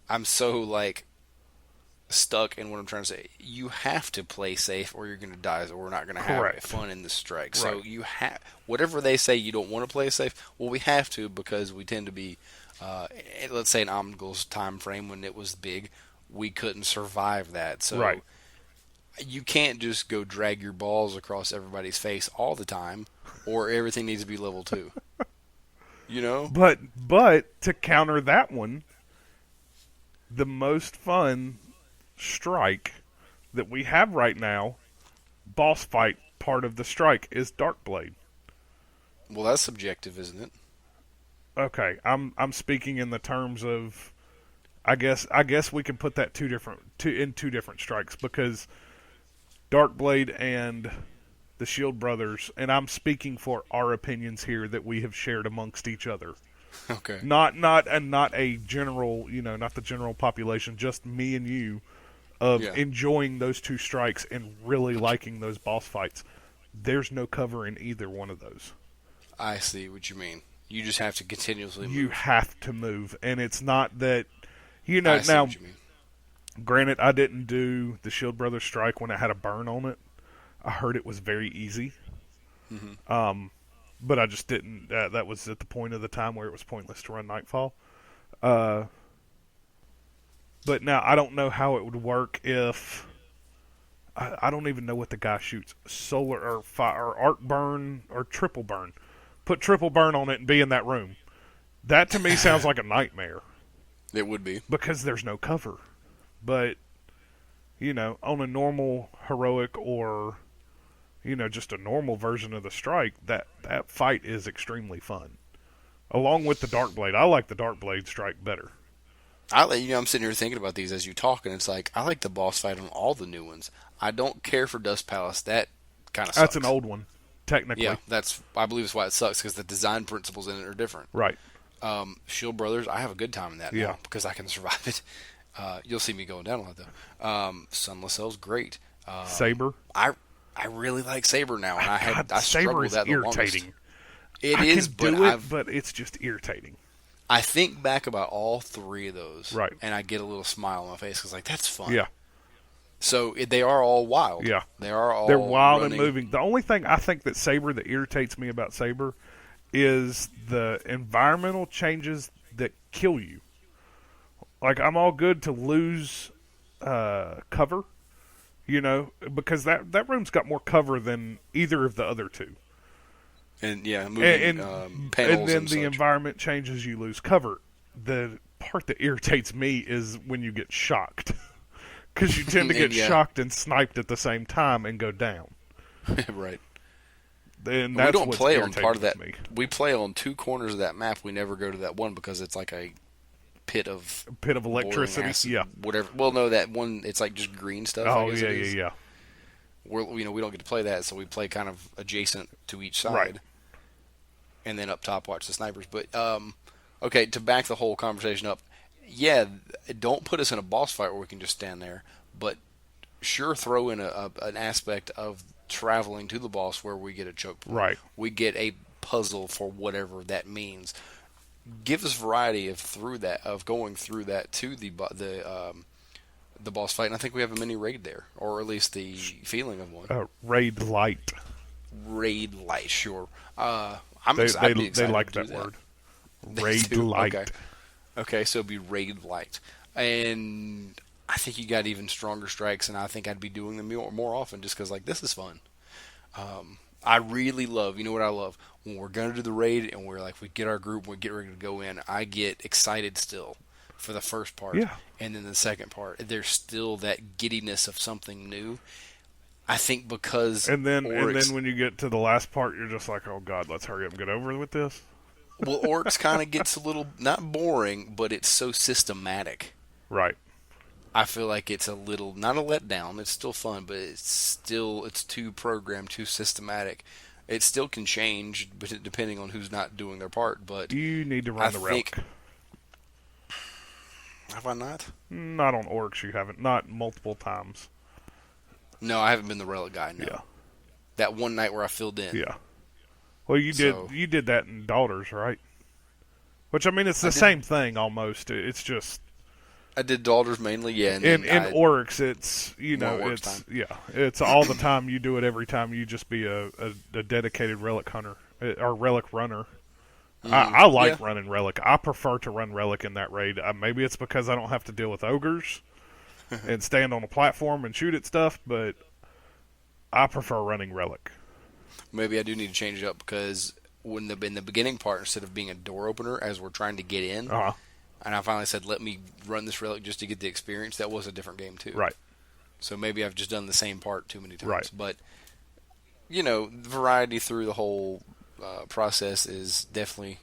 I'm so like. stuck in what I'm trying to say. You have to play safe, or you're going to die, or we're not going to have Correct. fun in this strike. Right. So you have whatever they say you don't want to play safe. Well, we have to because we tend to be, uh, let's say, an Omnigul's time frame when it was big, we couldn't survive that. Right. So you can't just go drag your balls across everybody's face all the time, or everything needs to be level 2. You know? But to counter that one, the most fun strike that we have right now, boss fight part of the strike, is Darkblade. Well, that's subjective, isn't it? Okay, I'm speaking in the terms of, I guess we can put that in two different strikes, because Darkblade and the Shield Brothers, and I'm speaking for our opinions here that we have shared amongst each other. Okay. Not a general, not the general population, just me and you, of Yeah. enjoying those two strikes and really liking those boss fights. There's no cover in either one of those. I see what you mean. You just have to continuously You move. have to move, and it's not that, I see now, what you mean. granted, I didn't do the Shield Brothers strike when it had a burn on it. I heard it was very easy. But I just didn't. That was at the point of the time where it was pointless to run Nightfall. Uh, but now I don't know how it would work if I don't even know what the guy shoots, solar or fire or arc burn or triple burn. Put triple burn on it and be in that room. That to me sounds like a nightmare It would be. because there's no cover. But on a normal heroic or just a normal version of the strike, that fight is extremely fun. Along with the Darkblade, I like the Darkblade strike better. I'm sitting here thinking about these as you talk, and it's like I like the boss fight on all the new ones. I don't care for Dust Palace. That kind of sucks. That's an old one, technically. Yeah, I believe that's why it sucks because the design principles in it are different. Right. Shield Brothers, I have a good time in that Yeah. now because I can survive it. You'll see me going down on it though. Sunless Cell's great. Saber. I really like Saber now, and I Saber struggled with is that the longest. irritating. It I is, can but do it, but it's just irritating. I think back about all three of those, Right. and I get a little smile on my face because that's fun. Yeah. So they are all wild. Yeah. They are all. They're wild running. and moving. The only thing I think that irritates me about Saber is the environmental changes that kill you. Like, I'm all good to lose cover, because that room's got more cover than either of the other two. And yeah, moving panels and then and the such. environment changes, you lose cover. The part that irritates me is when you get shocked. Because you tend to get Yeah. shocked and sniped at the same time and go down. Right. And We that's don't what's play on irritating part of that. to me. We play on two corners of that map. We never go to that one because it's like a pit of Pit of boiling electricity. acid, Yeah. whatever. Well, no, that one it's like just green stuff. Oh, I guess yeah, it is. yeah. We don't get to play that, so we play kind of adjacent to each side, Right. and then up top watch the snipers. But okay, to back the whole conversation up, yeah, don't put us in a boss fight where we can just stand there, but sure throw in an aspect of traveling to the boss where we get a choke point. Right. We get a puzzle for whatever that means. Give us variety of going through that to the boss fight, and I think we have a mini raid there, or at least the feeling of one. Raid light. Raid light, sure. I'd be They excited like to do that word. They Raid do? light. Okay, so it'd be raid light, and I think you got even stronger strikes, and I think I'd be doing them more often just because this is fun. I really love, what I love? When we're going to do the raid and we get our group and we get ready to go in, I get excited still for the first part. Yeah. And then the second part, there's still that giddiness of something new. I think because And then Oryx, when you get to the last part, you're just like, oh, God, let's hurry up and get over with this. well, Oryx kind of gets a little, not boring, but it's so systematic. Right. I feel like it's a little, not a letdown. It's still fun, but it's too programmed, too systematic. It still can change, but depending on who's not doing their part. But You need to run the relic. Have I not? Not on Orcs, you haven't. Not multiple times. No, I haven't been the relic guy. No. Yeah. That one night where I filled in. Yeah. Well, you did that in Daughters, right? Which, I mean, it's the same thing almost. It's just I did daughters mainly, yeah, and In then in Oryx, it's more works it's time. it's all the time. You do it every time. You just be a dedicated relic hunter or relic runner. I Yeah, like running relic. I prefer to run relic in that raid. Maybe it's because I don't have to deal with ogres and stand on a platform and shoot at stuff, but I prefer running relic. maybe I do need to change it up because when in the beginning part, instead of being a door opener as we're trying to get in, Uh huh. and I finally said, let me run this relic just to get the experience. That was a different game too. Right. So maybe I've just done the same part too many times. Right. But variety through the whole process is definitely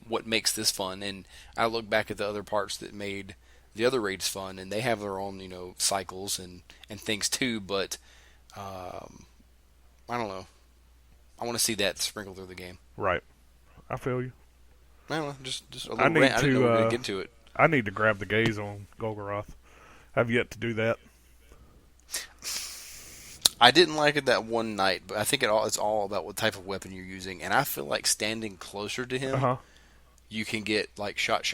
what makes this fun. And I look back at the other parts that made the other raids fun, and they have their own cycles and things too. But I don't know. I want to see that sprinkled through the game. Right. I feel you. I don't know, just a I little need rant. I didn't know we were to. going to get into it. I need to grab the gaze on Golgoroth. I've yet to do that. I didn't like it that one night, but I think it's all about what type of weapon you're using. And I feel like standing closer to him, Uh huh. you can get like shot,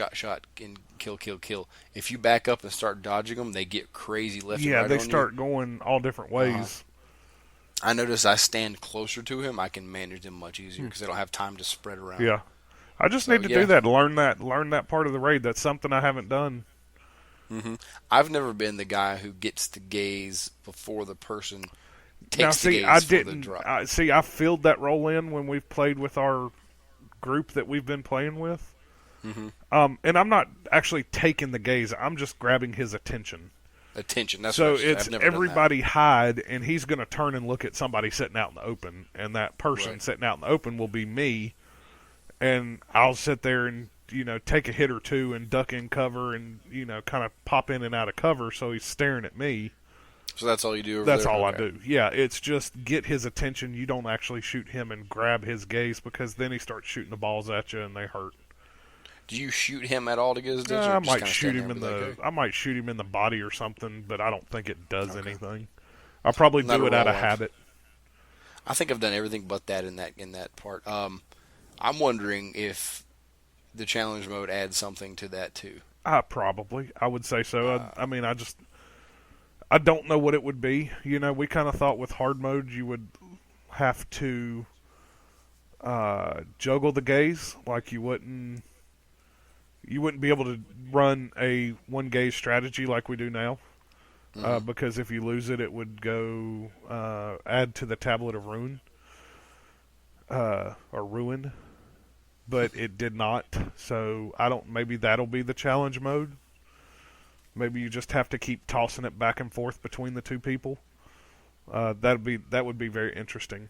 and kill, kill, kill. If you back up and start dodging them, they get crazy left and Yeah, right they on start going all different ways. I notice I stand closer to him, I can manage them much easier because they don't have time to spread around. Yeah. I just So, need to yeah. do that. Learn that part of the raid. That's something I haven't done. I've never been the guy who gets the gaze before the person takes Now, the see, gaze I for the didn't. drop. I filled that role in when we've played with our group that we've been playing with. And I'm not actually taking the gaze. I'm just grabbing his attention. Attention. That's So what it's I've never done that. everybody hide, and he's going to turn and look at somebody sitting out in the open, and that person Right. sitting out in the open will be me, and I'll sit there and take a hit or two and duck in cover and kind of pop in and out of cover, so he's staring at me. So that's all you do over That's there? all Okay. I do. Yeah, it's just get his attention. You don't actually shoot him and grab his gaze because then he starts shooting the balls at you and they hurt. Do you shoot him at all to get his ditch? I Or just might kinda shoot stand him there in and be the. like, okay? I might shoot him in the body or something, but I don't think it does anything. I'll probably Not do a it out raw of one. habit. I think I've done everything but that in that part. I'm wondering if the challenge mode adds something to that too. Probably. I would say so. I mean, I don't know what it would be. We kind of thought with hard mode you would have to juggle the gaze, like you wouldn't be able to run a one gaze strategy like we do now. Because if you lose it, it would go add to the tablet of ruin or ruin, but it did not. So I don't. Maybe that'll be the challenge mode. Maybe you just have to keep tossing it back and forth between the two people. That would be very interesting.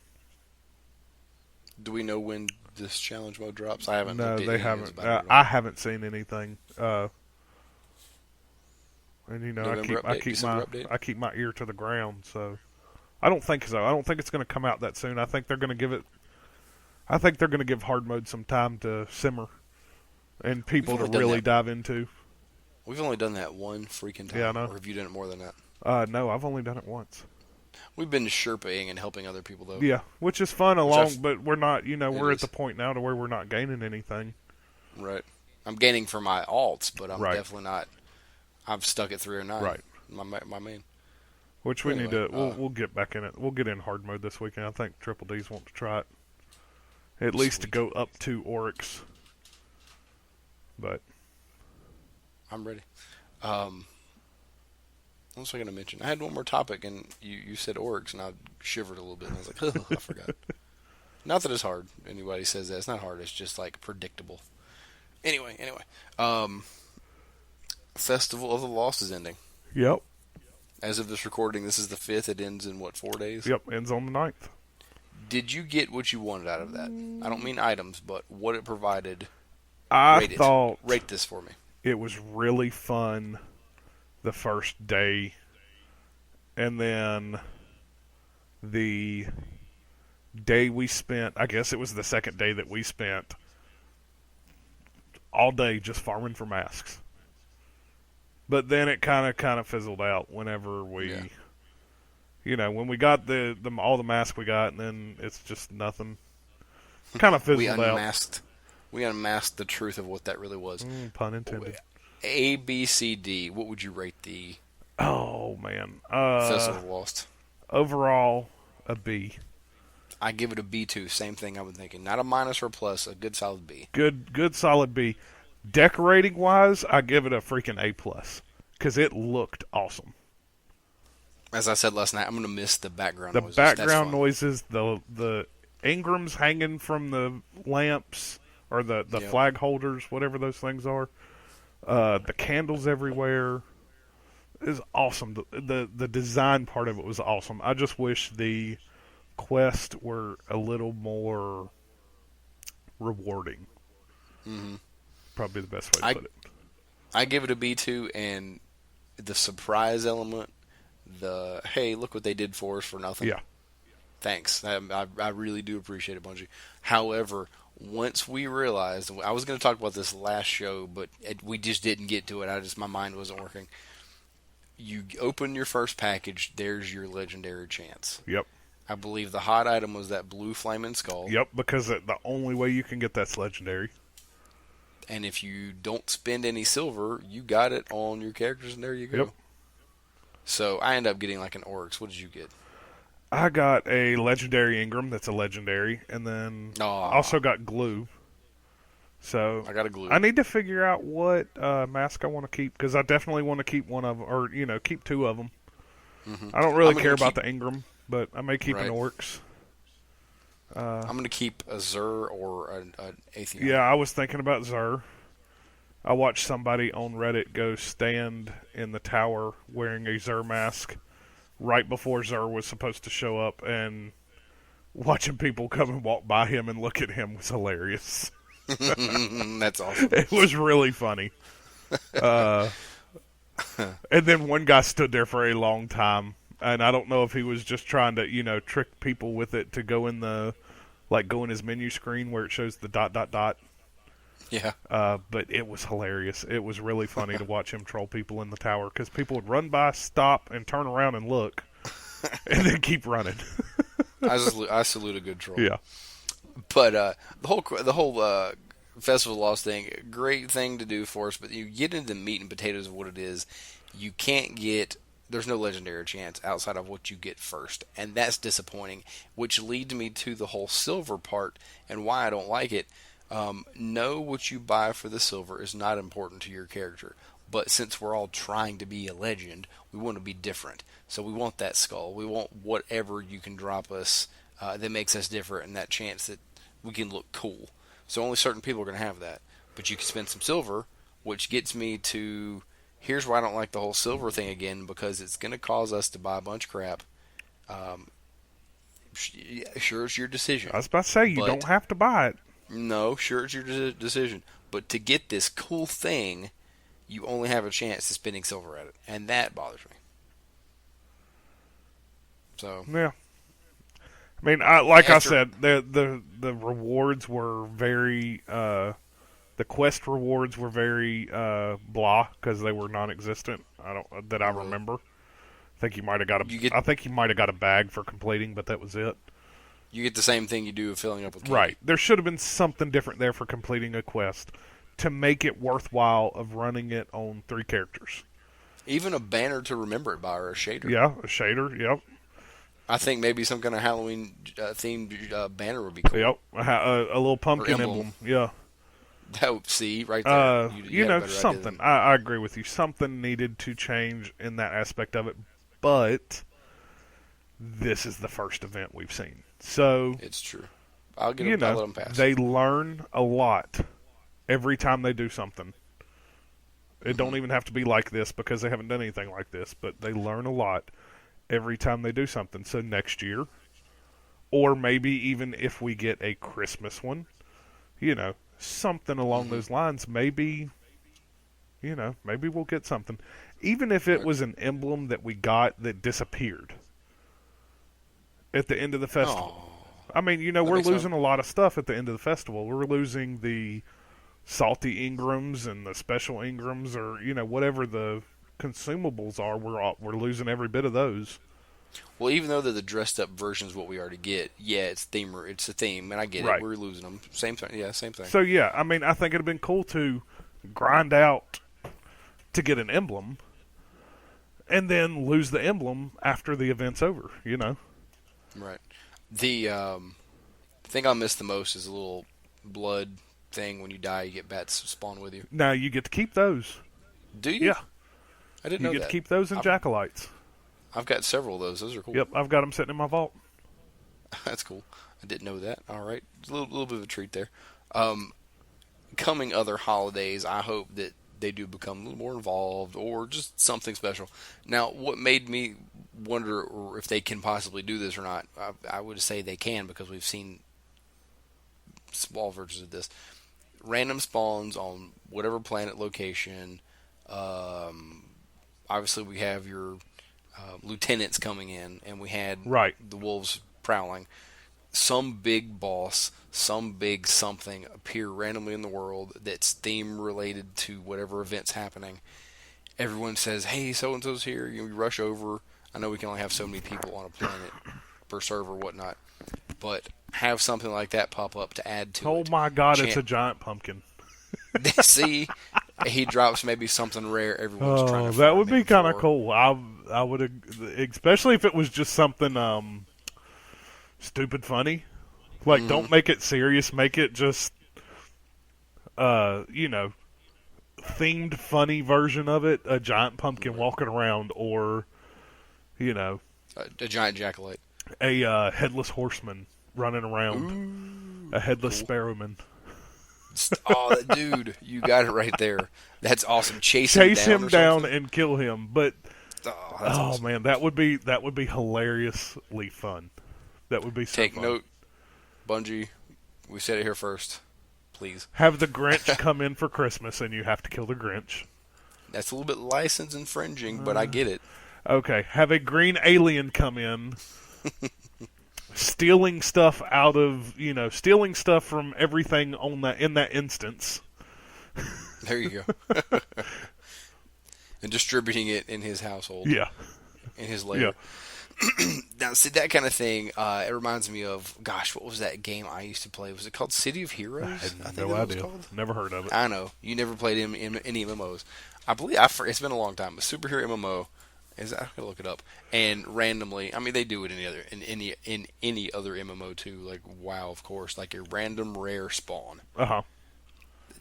Do we know when this challenge mode drops? I haven't. No, looked at they any news haven't. about it at all. I haven't seen anything. And November update, December update? I keep my ear to the ground. So I don't think so. I don't think it's going to come out that soon. I think they're going to give it. I think they're going to give hard mode some time to simmer and people to only done really that. dive into. We've only done that one freaking time. Yeah, I know. Or have you done it more than that? No, I've only done it once. We've been Sherpaing and helping other people though. Yeah, which is fun but we're not. We're at is. the point now to where we're not gaining anything. Right. I'm gaining for my alts, but I'm Right. definitely not. I'm stuck at 309. Right. My main. Which we need to. Anyway, We'll get back in it. We'll get in hard mode this weekend. I think Triple D's want to try it. At least to Sweet. go up to Oryx. But I'm ready. What was I going to mention? I had one more topic, and you said Oryx, and I shivered a little bit. And I was like, oh, I forgot. Not that it's hard. Anybody says that. It's not hard. It's just, like, predictable. Anyway. Festival of the Lost is ending. yep, As of this recording, this is the 5th. It ends in, 4 days? yep, ends on the 9th. Did you get what you wanted out of that? I don't mean items, but what it provided. I thought Rate this for me. it was really fun the first day, and then the day we spent, I guess it was the second day that we spent all day just farming for masks. But then it kind of fizzled out whenever we, when we got the all the masks we got, and then it's just nothing. Kind of fizzled out. We unmasked the truth of what that really was. Pun intended. A, B, C, D. What would you rate the Oh man. Festival of Lost? Overall, a B. I give it a B too. Same thing I was thinking. Not a minus or a plus. A good solid B. Good, solid B. Decorating wise, I give it a freaking A plus because it looked awesome. As I said last night, I'm gonna miss the background The noises. That's background fun. noises, the Ingrams hanging from the lamps or the Yep. flag holders, whatever those things are. The candles everywhere is awesome. The design part of it was awesome. I just wish the quests were a little more rewarding. hmm Probably the best way to I put it. I give it a B too, and the surprise element, the hey, look what they did for us for nothing. Yeah. Thanks. I really do appreciate it, Bungie. However, once we realized, I was going to talk about this last show, but we just didn't get to it. My mind wasn't working. You open your first package, there's your legendary chance. Yep. I believe the hot item was that blue flaming skull. Yep. Because the only way you can get that's legendary. And if you don't spend any silver, you got it on your characters, and there you go. Yep. So I end up getting like an Oryx. What did you get? I got a legendary Ingram that's a legendary, and then Aw, also got glue. So I got a glue. I need to figure out what mask I want to keep because I definitely want to keep one of them, or keep two of them. I don't really I'm care gonna about keep- the Ingram, but I may keep an Right. Oryx. I'm going to keep a Zur or an Atheon. Yeah, I was thinking about Zur. I watched somebody on Reddit go stand in the tower wearing a Zur mask right before Zur was supposed to show up, and watching people come and walk by him and look at him was hilarious. That's awesome. It was really funny. And then one guy stood there for a long time, and I don't know if he was just trying to, trick people with it to go in go in his menu screen where it shows the ... Yeah. But it was hilarious. It was really funny to watch him troll people in the tower because people would run by, stop, and turn around and look, and then keep running. I salute a good troll. Yeah. But the whole Festival of Lost thing, great thing to do for us. But you get into the meat and potatoes of what it is. You can't get. There's no legendary chance outside of what you get first, and that's disappointing. Which leads me to the whole silver part and why I don't like it. Know what you buy for the silver is not important to your character. But since we're all trying to be a legend, we want to be different. So we want that skull. We want whatever you can drop us that makes us different and that chance that we can look cool. So only certain people are going to have that. But you can spend some silver, which gets me to here's why I don't like the whole silver thing again, because it's going to cause us to buy a bunch of crap. Sure, it's your decision. I was about to say, you But- don't have to buy it. No, sure, it's your decision. But to get this cool thing, you only have a chance to spending silver at it, and that bothers me. So Yeah. I mean, like I After- said, the rewards were very the quest rewards were very blah because they were non-existent. I remember. I think you might have got I think you might have got a bag for completing, but that was it. you get the same thing you do with filling up with candy. Right. There should have been something different there for completing a quest to make it worthwhile of running it on 3 characters. Even a banner to remember it by, or a shader. Yeah, a shader. Yep. I think maybe some kind of Halloween themed banner would be cool. Yep. A little pumpkin emblem. emblem. Yeah. That would see right there. You had a better idea something. than- I agree with you. Something needed to change in that aspect of it, but this is the first event we've seen. So, It's true. I'll let them pass. they learn a lot every time they do something. It don't even have to be like this because they haven't done anything like this, but they learn a lot every time they do something. So next year, or maybe even if we get a Christmas one, something along those lines, maybe we'll get something. Even if it was an emblem that we got that disappeared at the end of the festival. Oh, I mean, we're makes losing a lot of stuff at the end of the festival. We're losing the salty Ingrams and the special Ingrams, or whatever the consumables are. We're losing every bit of those. well, even though they're the dressed up versions of what we already get, yeah, it's a theme, and I get Right. it. We're losing them. Same thing. Yeah, same thing. So yeah, I mean, I think it'd have been cool to grind out to get an emblem, and then lose the emblem after the event's over. Right. The thing I miss the most is a little blood thing. When you die, you get bats spawn with you. Now you get to keep those. Do you? Yeah, I didn't you know get that. to keep those in Jackalites. I've got several of those. Those are cool. Yep, I've got them sitting in my vault. That's cool. I didn't know that. All right. A little bit of a treat there. Coming other holidays, I hope that they do become a little more involved or just something special. Now, what made me wonder if they can possibly do this or not, I would say they can because we've seen small versions of this. Random spawns on whatever planet location. Obviously, we have your lieutenants coming in, and we had Right. the wolves prowling. Some big boss, some big something appear randomly in the world that's theme related to whatever event's happening. Everyone says, "Hey, so and so's here." You rush over. I know we can only have so many people on a planet per server, whatnot, but have something like that pop up to add to it. Oh my God, it's a giant pumpkin. See, he drops maybe something rare. Everyone's trying to. That would find be it kind of for. cool. I would, especially if it was just something stupid funny. Like, don't make it serious. Make it just, themed funny version of it. A giant pumpkin walking around, or, A giant jackalite. a headless horseman running around. Ooh, A headless cool. sparrowman. Oh, dude, you got it right there. That's awesome. Chase Him down something. and kill him. But Oh, that's awesome. man, that would be hilariously fun. That would be so Take fun. note, Bungie. We said it here first. Please. Have the Grinch come in for Christmas, and you have to kill the Grinch. That's a little bit license infringing, but I get it. Okay, have a green alien come in, stealing stuff stealing stuff from everything in that instance. There you go. And distributing it in his household. Yeah, In his lair. yeah. Now, see, that kind of thing, it reminds me of, gosh, what was that game I used to play? Was it called City of Heroes? I I had think no that was idea. called. Never heard of it. I know. You never played in any MMOs. I believe, it's been a long time, but superhero MMO, I'm going to look it up. And randomly, I mean, they do it in any other MMO too, like WoW, of course, like a random rare spawn. Uh-huh.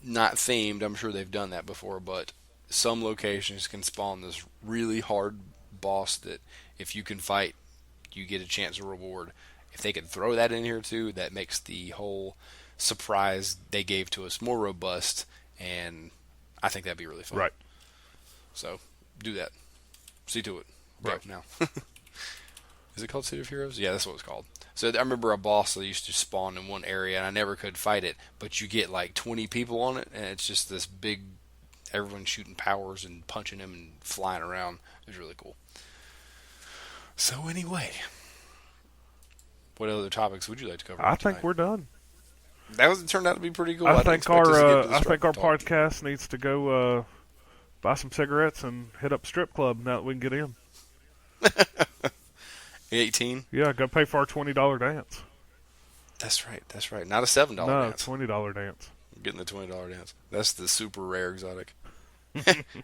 Not themed, I'm sure they've done that before, but some locations can spawn this really hard boss that if you can fight, you get a chance of reward. If they could throw that in here too, that makes the whole surprise they gave to us more robust, and I think that'd be really fun. Right. So, do that. See to it. Right. Go now. Is it called City of Heroes? Yeah, that's what it's called. So I remember a boss that used to spawn in one area, and I never could fight it, but you get like 20 people on it, and it's just this big, everyone shooting powers and punching him and flying around. It was really cool. So anyway, what other topics would you like to cover? I tonight? think we're done. It turned out to be pretty cool. I didn't think expect us to get to the I think our strip talk. podcast needs to go buy some cigarettes and hit up strip club now that we can get in. 18. Yeah, go pay for our $20 dance. That's right. That's right. Not a $7 No, dance. $20 dance. I'm getting the $20 dance. That's the super rare exotic.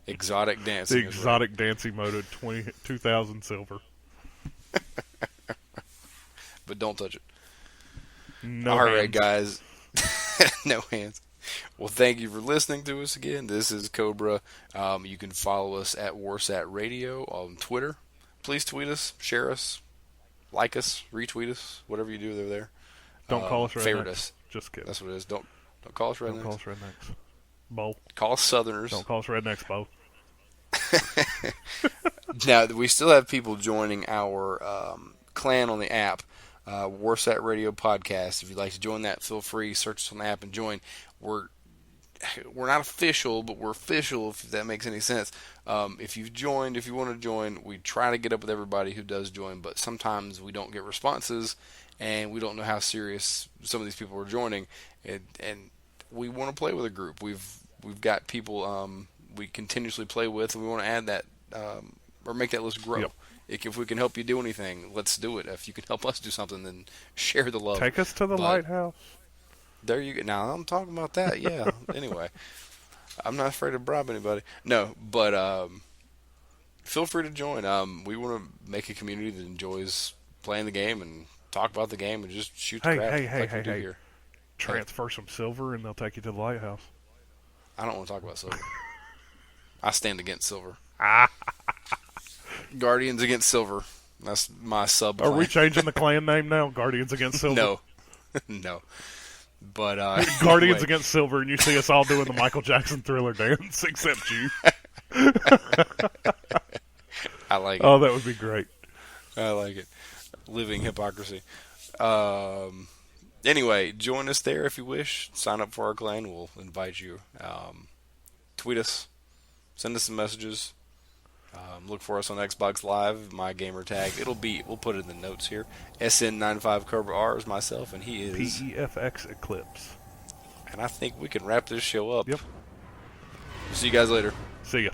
Exotic The dancing. is rare. exotic dancing mode at 2,000 silver. But don't touch it. No All right, hands. guys. No hands. Well, thank you for listening to us again. This is Cobra. You can follow us at Warsat Radio on Twitter. Please tweet us, share us, like us, retweet us, whatever you do, they're there. Don't call us rednecks. Favorite us. Just kidding. That's what it is. Don't call us rednecks. Don't call us rednecks. Bo. Call us Southerners. Don't call us rednecks, Bo. Now, we still have people joining our clan on the app, Warsat Radio Podcast. If you'd like to join that, feel free. Search us on the app and join. We're not official, but we're official, if that makes any sense. If you've joined, if you want to join, we try to get up with everybody who does join, but sometimes we don't get responses, and we don't know how serious some of these people are joining, and we want to play with a group. We've got people we continuously play with, and we want to add that or make that list grow. Yep. If we can help you do anything, let's do it. If you can help us do something, then share the love. Take us to the But lighthouse. there you go. Now I'm talking about that. Yeah. Anyway, I'm not afraid to bribe anybody. No, but feel free to join. We want to make a community that enjoys playing the game and talk about the game and just shoot the Hey, crap hey, hey, like we hey, do hey. here. Hey, Transfer some silver and they'll take you to the lighthouse. I don't want to talk about silver. I stand against silver. Ah. Guardians against silver. That's my sub Are we clan. changing the clan name now? Guardians Against Silver? No, no. But Guardians anyway, Against Silver, and you see us all doing the Michael Jackson Thriller dance, except you. I like it. Oh, that would be great. I like it. Living hypocrisy. Anyway, join us there if you wish. Sign up for our clan. We'll invite you. Tweet us. Send us some messages. Look for us on Xbox Live. My gamer tag. We'll put it in the notes here. SN95 Cobra R is myself, and he is PEFXEclipse. And I think we can wrap this show up. Yep. See you guys later. See ya.